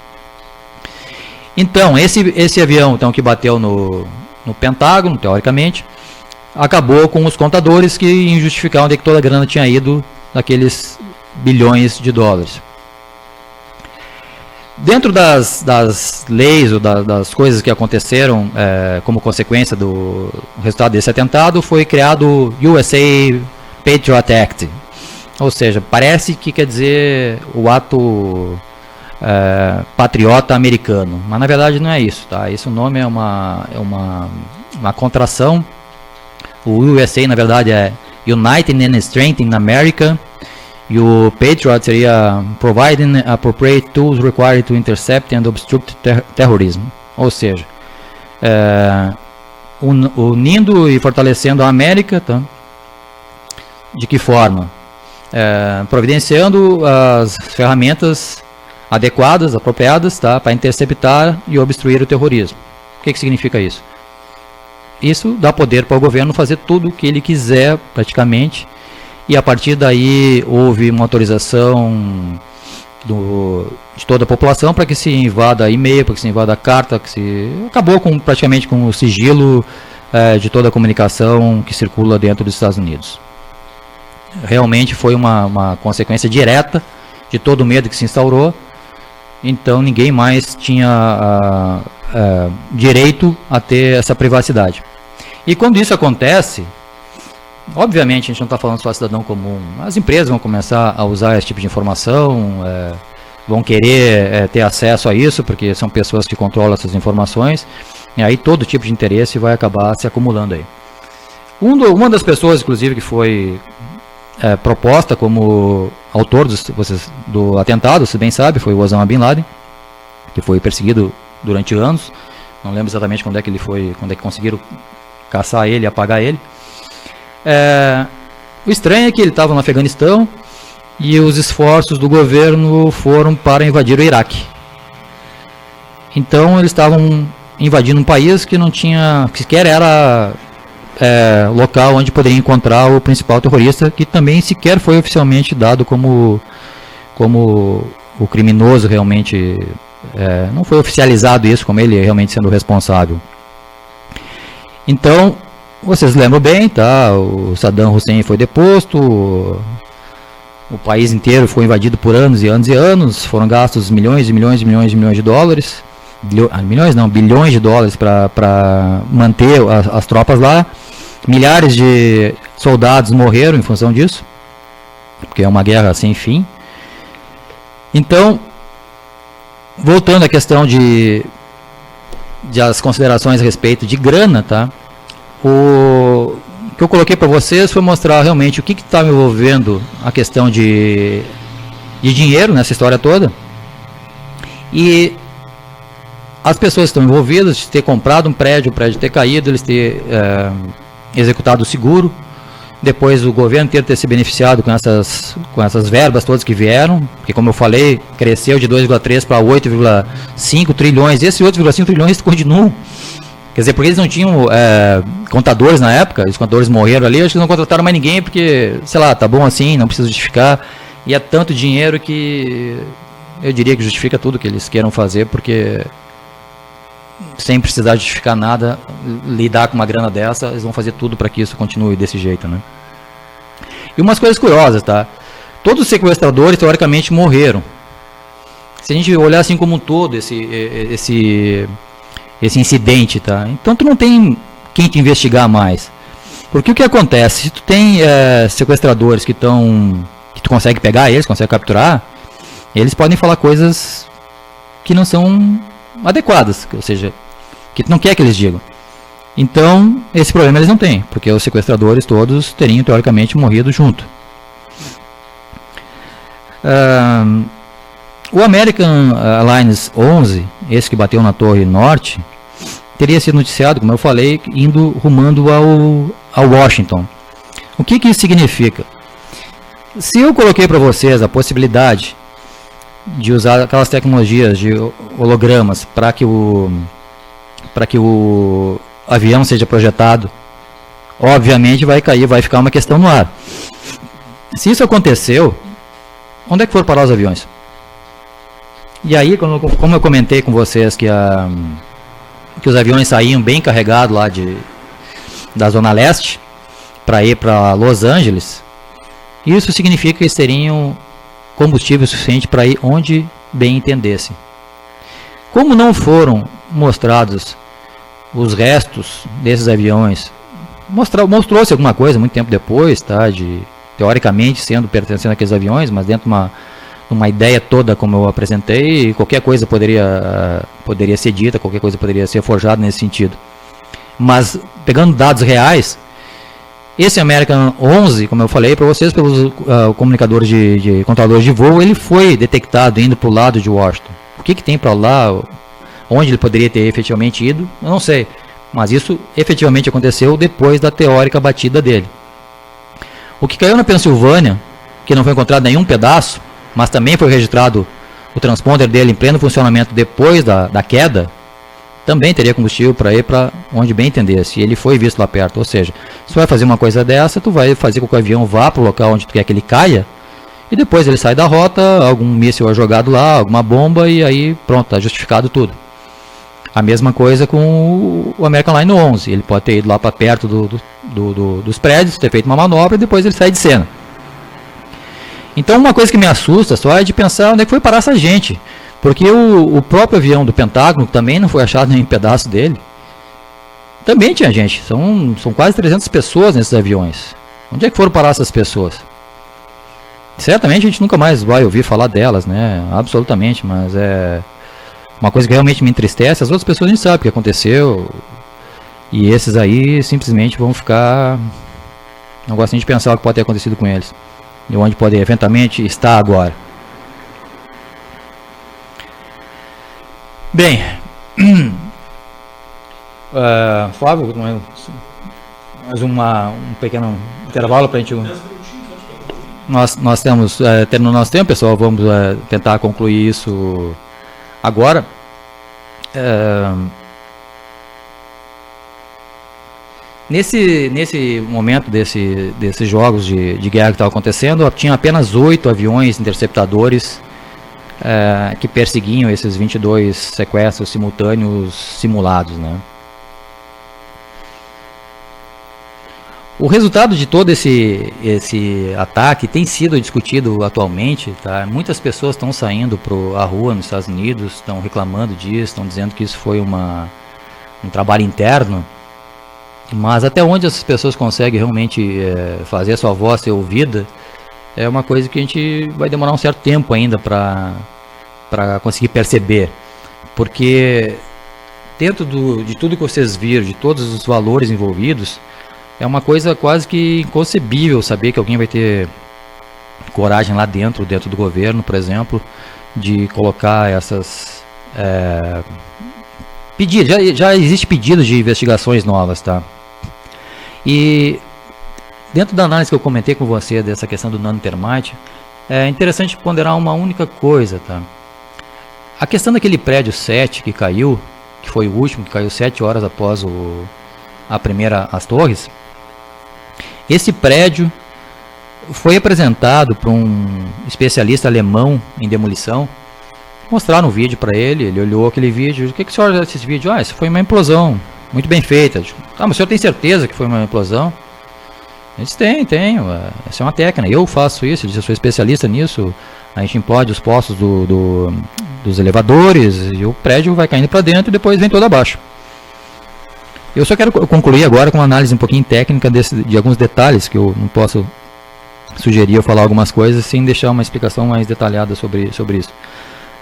Então, esse avião então, que bateu no Pentágono, teoricamente, acabou com os contadores que iam justificar onde é que toda a grana tinha ido daqueles bilhões de dólares. Dentro das leis ou das coisas que aconteceram como consequência do resultado desse atentado, foi criado o USA Patriot Act. Ou seja, parece que quer dizer o ato patriota americano, mas na verdade não é isso, tá? Esse nome é uma contração. O USA na verdade é United and Strengthening America, e o Patriot seria Providing Appropriate Tools Required to Intercept and Obstruct Terrorism. Ou seja, unindo e fortalecendo a América, tá? De que forma? Providenciando as ferramentas adequadas, apropriadas, tá, para interceptar e obstruir o terrorismo. O que significa isso? Isso dá poder para o governo fazer tudo o que ele quiser, praticamente, e a partir daí houve uma autorização de toda a população para que se invada e-mail, para que se invada carta, acabou praticamente com o sigilo de toda a comunicação que circula dentro dos Estados Unidos. Realmente foi uma consequência direta de todo o medo que se instaurou. Então ninguém mais tinha direito a ter essa privacidade. E quando isso acontece, obviamente a gente não está falando só cidadão comum, as empresas vão começar a usar esse tipo de informação, vão querer ter acesso a isso, porque são pessoas que controlam essas informações, e aí todo tipo de interesse vai acabar se acumulando aí. Uma das pessoas, inclusive, que foi proposta como autor do atentado, se bem sabe, foi o Osama Bin Laden, que foi perseguido durante anos. Não lembro exatamente quando é que conseguiram caçar ele e apagar ele. O estranho é que ele estava no Afeganistão e os esforços do governo foram para invadir o Iraque. Então eles estavam invadindo um país que não tinha, que sequer era local onde poderia encontrar o principal terrorista, que também sequer foi oficialmente dado como o criminoso realmente, não foi oficializado isso como ele realmente sendo o responsável. Então, vocês lembram bem, tá? O Saddam Hussein foi deposto, o país inteiro foi invadido por anos e anos e anos, foram gastos milhões e milhões e milhões e milhões de dólares, bilhões de dólares para manter as tropas lá. Milhares de soldados morreram em função disso, porque é uma guerra sem fim. Então, voltando à questão de as considerações a respeito de grana, tá? O que eu coloquei para vocês foi mostrar realmente o que está envolvendo a questão de dinheiro nessa história toda. E as pessoas que estão envolvidas, de ter comprado um prédio, o prédio ter caído, eles ter executado o seguro, depois o governo ter se beneficiado com essas verbas todas que vieram, porque como eu falei, cresceu de 2,3 para 8,5 trilhões, e esses 8,5 trilhões continuam, quer dizer, porque eles não tinham contadores na época, os contadores morreram ali, acho que não contrataram mais ninguém, porque, sei lá, tá bom assim, não precisa justificar, e é tanto dinheiro que eu diria que justifica tudo que eles queiram fazer, porque sem precisar justificar nada, lidar com uma grana dessa, eles vão fazer tudo para que isso continue desse jeito, né? E umas coisas curiosas, tá? todos os sequestradores, teoricamente, morreram. Se a gente olhar assim como um todo esse incidente, tá? Então tu não tem quem te investigar mais. Porque o que acontece? Se tu tem sequestradores que tu consegue pegar eles, consegue capturar, eles podem falar coisas que não são adequadas, ou seja, que tu não quer que eles digam. Então, esse problema eles não têm, porque os sequestradores todos teriam teoricamente morrido junto. O American Airlines 11, esse que bateu na Torre Norte, teria sido noticiado, como eu falei, rumando ao Washington. O que isso significa? Se eu coloquei para vocês a possibilidade de usar aquelas tecnologias de hologramas para que o avião seja projetado, obviamente vai ficar uma questão no ar. Se isso aconteceu, onde é que foram parar os aviões? E aí, como eu comentei com vocês que os aviões saíam bem carregados lá da Zona Leste para ir para Los Angeles, isso significa que eles teriam combustível suficiente para ir onde bem entendessem. Como não foram mostrados os restos desses aviões, mostrou-se alguma coisa muito tempo depois, tá, teoricamente pertencendo àqueles aviões, mas dentro de uma ideia toda como eu apresentei, qualquer coisa poderia ser dita, qualquer coisa poderia ser forjada nesse sentido. Mas pegando dados reais, esse American 11, como eu falei para vocês, pelos comunicadores de controladores de voo, ele foi detectado indo para o lado de Washington. O que tem para lá, onde ele poderia ter efetivamente ido, eu não sei. Mas isso efetivamente aconteceu depois da teórica batida dele. O que caiu na Pensilvânia, que não foi encontrado nenhum pedaço, mas também foi registrado o transponder dele em pleno funcionamento depois da queda, também teria combustível para ir para onde bem entendesse. E ele foi visto lá perto. Ou seja, se tu vai fazer uma coisa dessa, tu vai fazer com que o avião vá para o local onde tu quer que ele caia, e depois ele sai da rota, algum míssil é jogado lá, alguma bomba, e aí pronto, está justificado tudo. A mesma coisa com o American Line 11. Ele pode ter ido lá para perto dos prédios, ter feito uma manobra e depois ele sai de cena. Então uma coisa que me assusta só é de pensar onde é que foi parar essa gente. Porque o próprio avião do Pentágono também não foi achado nenhum pedaço dele. Também tinha gente. São quase 300 pessoas nesses aviões. Onde é que foram parar essas pessoas? Certamente a gente nunca mais vai ouvir falar delas, né? Absolutamente, mas é uma coisa que realmente me entristece. As outras pessoas nem sabem o que aconteceu. E esses aí simplesmente vão ficar... Não gosto nem de pensar o que pode ter acontecido com eles. E onde pode eventualmente estar agora. Bem, Flávio, mais um pequeno intervalo para a gente... Nós temos, terminando nosso tempo, pessoal, vamos tentar concluir isso agora. Nesse momento desses jogos de guerra que estavam acontecendo, tinha apenas 8 aviões interceptadores que perseguiam esses 22 sequestros simultâneos simulados, né? O resultado de todo esse ataque tem sido discutido atualmente, tá? Muitas pessoas estão saindo para a rua nos Estados Unidos, estão reclamando disso, estão dizendo que isso foi um trabalho interno, mas até onde essas pessoas conseguem realmente fazer a sua voz ser ouvida, é uma coisa que a gente vai demorar um certo tempo ainda para conseguir perceber, porque dentro de tudo que vocês viram, de todos os valores envolvidos, é uma coisa quase que inconcebível saber que alguém vai ter coragem lá dentro do governo, por exemplo, de colocar essas pedidos. Já existe pedidos de investigações novas, tá? E dentro da análise que eu comentei com você dessa questão do nanotermite, é interessante ponderar uma única coisa, tá? A questão daquele prédio 7 que caiu, que foi o último, que caiu 7 horas após as torres. Esse prédio foi apresentado para um especialista alemão em demolição. Mostraram um vídeo para ele, ele olhou aquele vídeo. O que o senhor acha desse vídeo? Isso foi uma implosão, muito bem feita. Mas o senhor tem certeza que foi uma implosão? Eles têm. Essa é uma técnica. Eu faço isso, eu sou especialista nisso. A gente implode os postos dos elevadores e o prédio vai caindo para dentro e depois vem todo abaixo. Eu só quero concluir agora com uma análise um pouquinho técnica de alguns detalhes, que eu não posso sugerir eu falar algumas coisas sem deixar uma explicação mais detalhada sobre isso.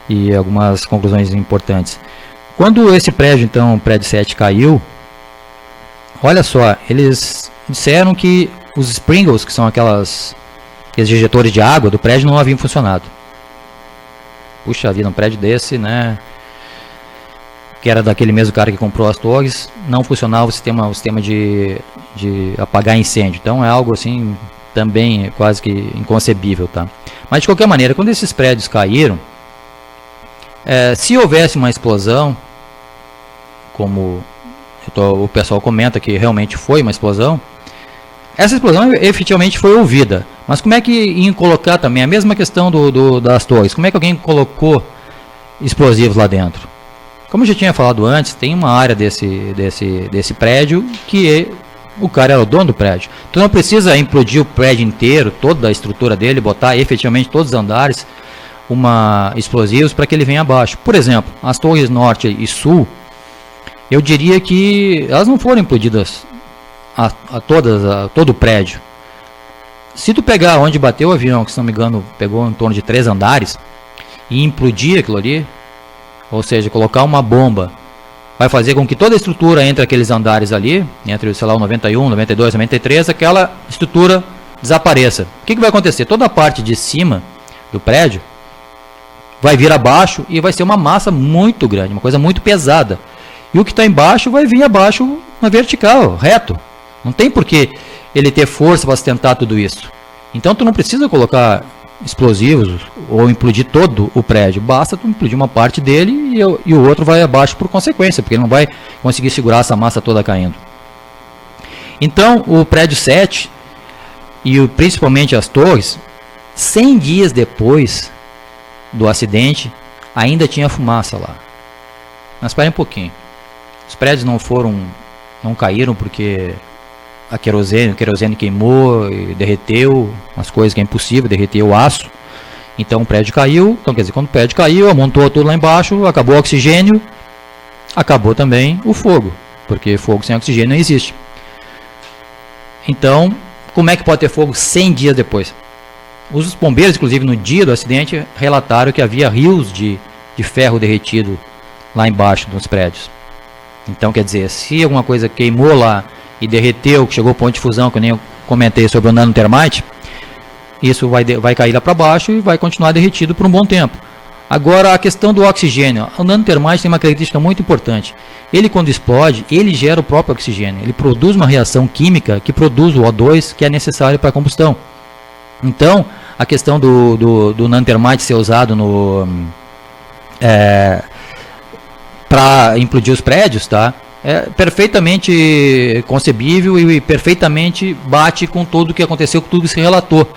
E algumas conclusões importantes. Quando esse prédio, então, o prédio 7 caiu, olha só, eles disseram que os springles, que são aqueles injetores de água do prédio, não haviam funcionado. Puxa vida, um prédio desse, né, que era daquele mesmo cara que comprou as torres, não funcionava o sistema de apagar incêndio. Então é algo assim, também quase que inconcebível, tá? Mas de qualquer maneira, quando esses prédios caíram, se houvesse uma explosão, como o pessoal comenta que realmente foi uma explosão, essa explosão efetivamente foi ouvida. Mas como é que iam colocar também a mesma questão das torres? Como é que alguém colocou explosivos lá dentro? Como eu já tinha falado antes, tem uma área desse prédio que o cara era o dono do prédio. Então não precisa implodir o prédio inteiro, toda a estrutura dele, botar efetivamente todos os andares explosivos para que ele venha abaixo. Por exemplo, as torres norte e sul, eu diria que elas não foram implodidas a todo o prédio. Se tu pegar onde bateu o avião, que se não me engano pegou em torno de 3 andares, e implodir aquilo ali, ou seja, colocar uma bomba, vai fazer com que toda a estrutura entre aqueles andares ali, entre, sei lá, o 91, 92, 93, aquela estrutura desapareça. O que vai acontecer? Toda a parte de cima do prédio vai vir abaixo e vai ser uma massa muito grande, uma coisa muito pesada. E o que está embaixo vai vir abaixo na vertical, reto. Não tem por que ele ter força para sustentar tudo isso. Então tu não precisa colocar explosivos ou implodir todo o prédio. Basta tu implodir uma parte dele e o outro vai abaixo por consequência, porque ele não vai conseguir segurar essa massa toda caindo. Então o prédio 7 e principalmente as torres, 100 dias depois do acidente, ainda tinha fumaça lá. Mas espere um pouquinho. Os prédios não caíram porque o querosene queimou e derreteu, umas coisas que é impossível, derreteu o aço. Então o prédio caiu, então quer dizer, quando o prédio caiu, amontou tudo lá embaixo, acabou o oxigênio, acabou também o fogo, porque fogo sem oxigênio não existe. Então, como é que pode ter fogo 100 dias depois? Os bombeiros, inclusive no dia do acidente, relataram que havia rios de ferro derretido lá embaixo dos prédios. Então, quer dizer, se alguma coisa queimou lá e derreteu, que chegou ao ponto de fusão, que eu nem comentei sobre o nanotermite, isso vai cair lá para baixo e vai continuar derretido por um bom tempo. Agora, a questão do oxigênio. O nanotermite tem uma característica muito importante. Ele, quando explode, ele gera o próprio oxigênio. Ele produz uma reação química que produz o O2, que é necessário para a combustão. Então, a questão do nanotermite ser usado para implodir os prédios, tá? É perfeitamente concebível e perfeitamente bate com tudo o que aconteceu, com tudo que se relatou.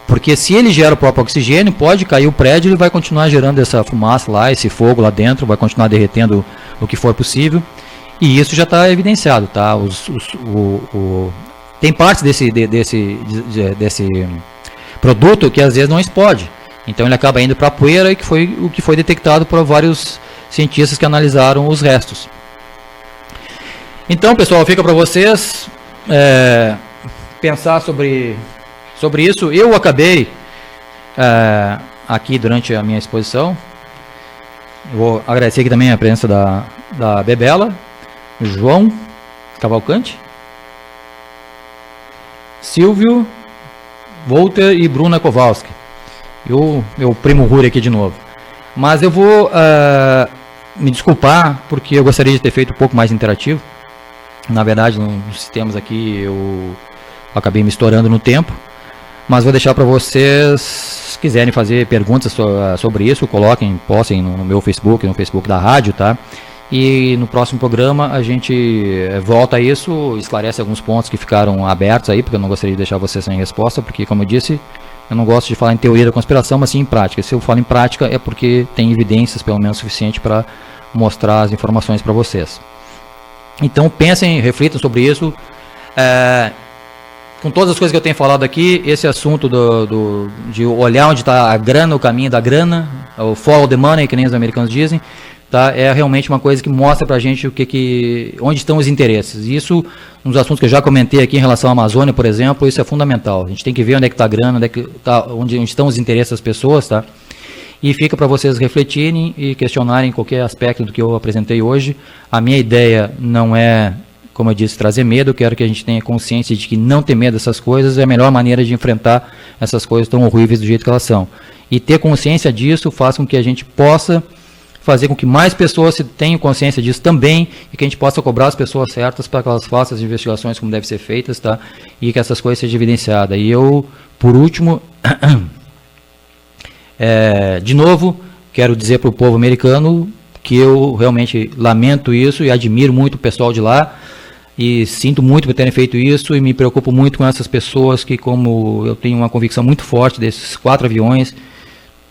Porque se ele gera o próprio oxigênio, pode cair o prédio e vai continuar gerando essa fumaça lá, esse fogo lá dentro, vai continuar derretendo o que for possível. E isso já está evidenciado, tá? Tem partes desse produto que às vezes não explode. Então ele acaba indo para a poeira, que foi o que foi detectado por vários cientistas que analisaram os restos. Então, pessoal, fica para vocês pensar sobre isso. Eu acabei aqui durante a minha exposição. Eu vou agradecer aqui também a presença da Bebela, João Cavalcante, Silvio, Walter e Bruna Kowalski. E o meu primo Ruri aqui de novo. Mas eu vou me desculpar, porque eu gostaria de ter feito um pouco mais interativo. Na verdade, nos sistemas aqui eu acabei me estourando no tempo. Mas vou deixar para vocês, se quiserem fazer perguntas sobre isso, postem no meu Facebook, no Facebook da rádio, tá? E no próximo programa a gente volta a isso, esclarece alguns pontos que ficaram abertos aí, porque eu não gostaria de deixar vocês sem resposta, porque, como eu disse, eu não gosto de falar em teoria da conspiração, mas sim em prática. Se eu falo em prática é porque tem evidências, pelo menos, suficiente para mostrar as informações para vocês. Então pensem, reflitam sobre isso. com todas as coisas que eu tenho falado aqui, esse assunto de olhar onde está a grana, o caminho da grana, o follow the money, que nem os americanos dizem, tá? É realmente uma coisa que mostra pra gente onde estão os interesses. Isso, uns assuntos que eu já comentei aqui em relação à Amazônia, por exemplo, isso é fundamental. A gente tem que ver onde é que está a grana, onde estão os interesses das pessoas, tá? E fica para vocês refletirem e questionarem qualquer aspecto do que eu apresentei hoje. A minha ideia não é, como eu disse, trazer medo. Eu quero que a gente tenha consciência de que não ter medo dessas coisas é a melhor maneira de enfrentar essas coisas tão horríveis do jeito que elas são. E ter consciência disso faz com que a gente possa fazer com que mais pessoas tenham consciência disso também e que a gente possa cobrar as pessoas certas para que elas façam as investigações como devem ser feitas, tá? E que essas coisas sejam evidenciadas. E eu, por último, de novo, quero dizer para o povo americano que eu realmente lamento isso e admiro muito o pessoal de lá e sinto muito por terem feito isso e me preocupo muito com essas pessoas que, como eu tenho uma convicção muito forte desses 4 aviões,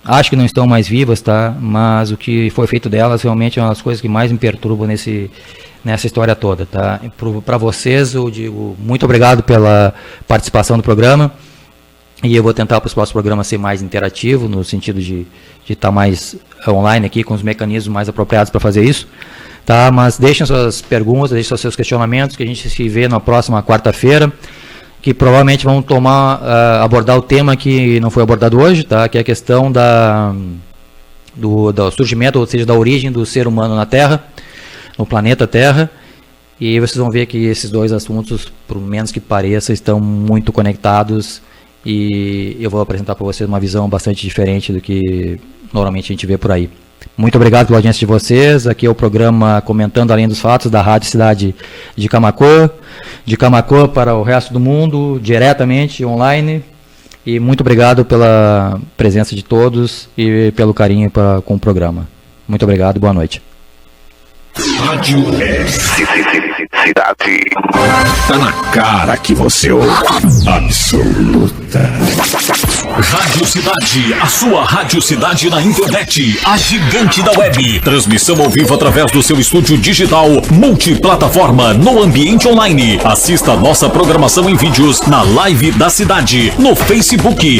acho que não estão mais vivas, tá? Mas o que foi feito delas realmente é uma das coisas que mais me perturbam nessa história toda, tá? Para vocês, eu digo muito obrigado pela participação no programa e eu vou tentar para os próximos programas ser mais interativo, no sentido de estar mais online aqui, com os mecanismos mais apropriados para fazer isso, tá? Mas deixem suas perguntas, deixem seus questionamentos, que a gente se vê na próxima quarta-feira, que provavelmente vão abordar o tema que não foi abordado hoje, tá? Que é a questão do surgimento, ou seja, da origem do ser humano na Terra, no planeta Terra, e vocês vão ver que esses dois assuntos, por menos que pareça, estão muito conectados, e eu vou apresentar para vocês uma visão bastante diferente do que normalmente a gente vê por aí. Muito obrigado pela audiência de vocês. Aqui é o programa Comentando Além dos Fatos, da Rádio Cidade de Camaquã para o resto do mundo, diretamente, online. E muito obrigado pela presença de todos e pelo carinho com o programa. Muito obrigado, boa noite. Rádio Cidade. Tá na cara que você ouve. Absoluta. Rádio Cidade, a sua Rádio Cidade na internet, a gigante da web. Transmissão ao vivo através do seu estúdio digital, multiplataforma no ambiente online. Assista a nossa programação em vídeos na Live da Cidade, no Facebook.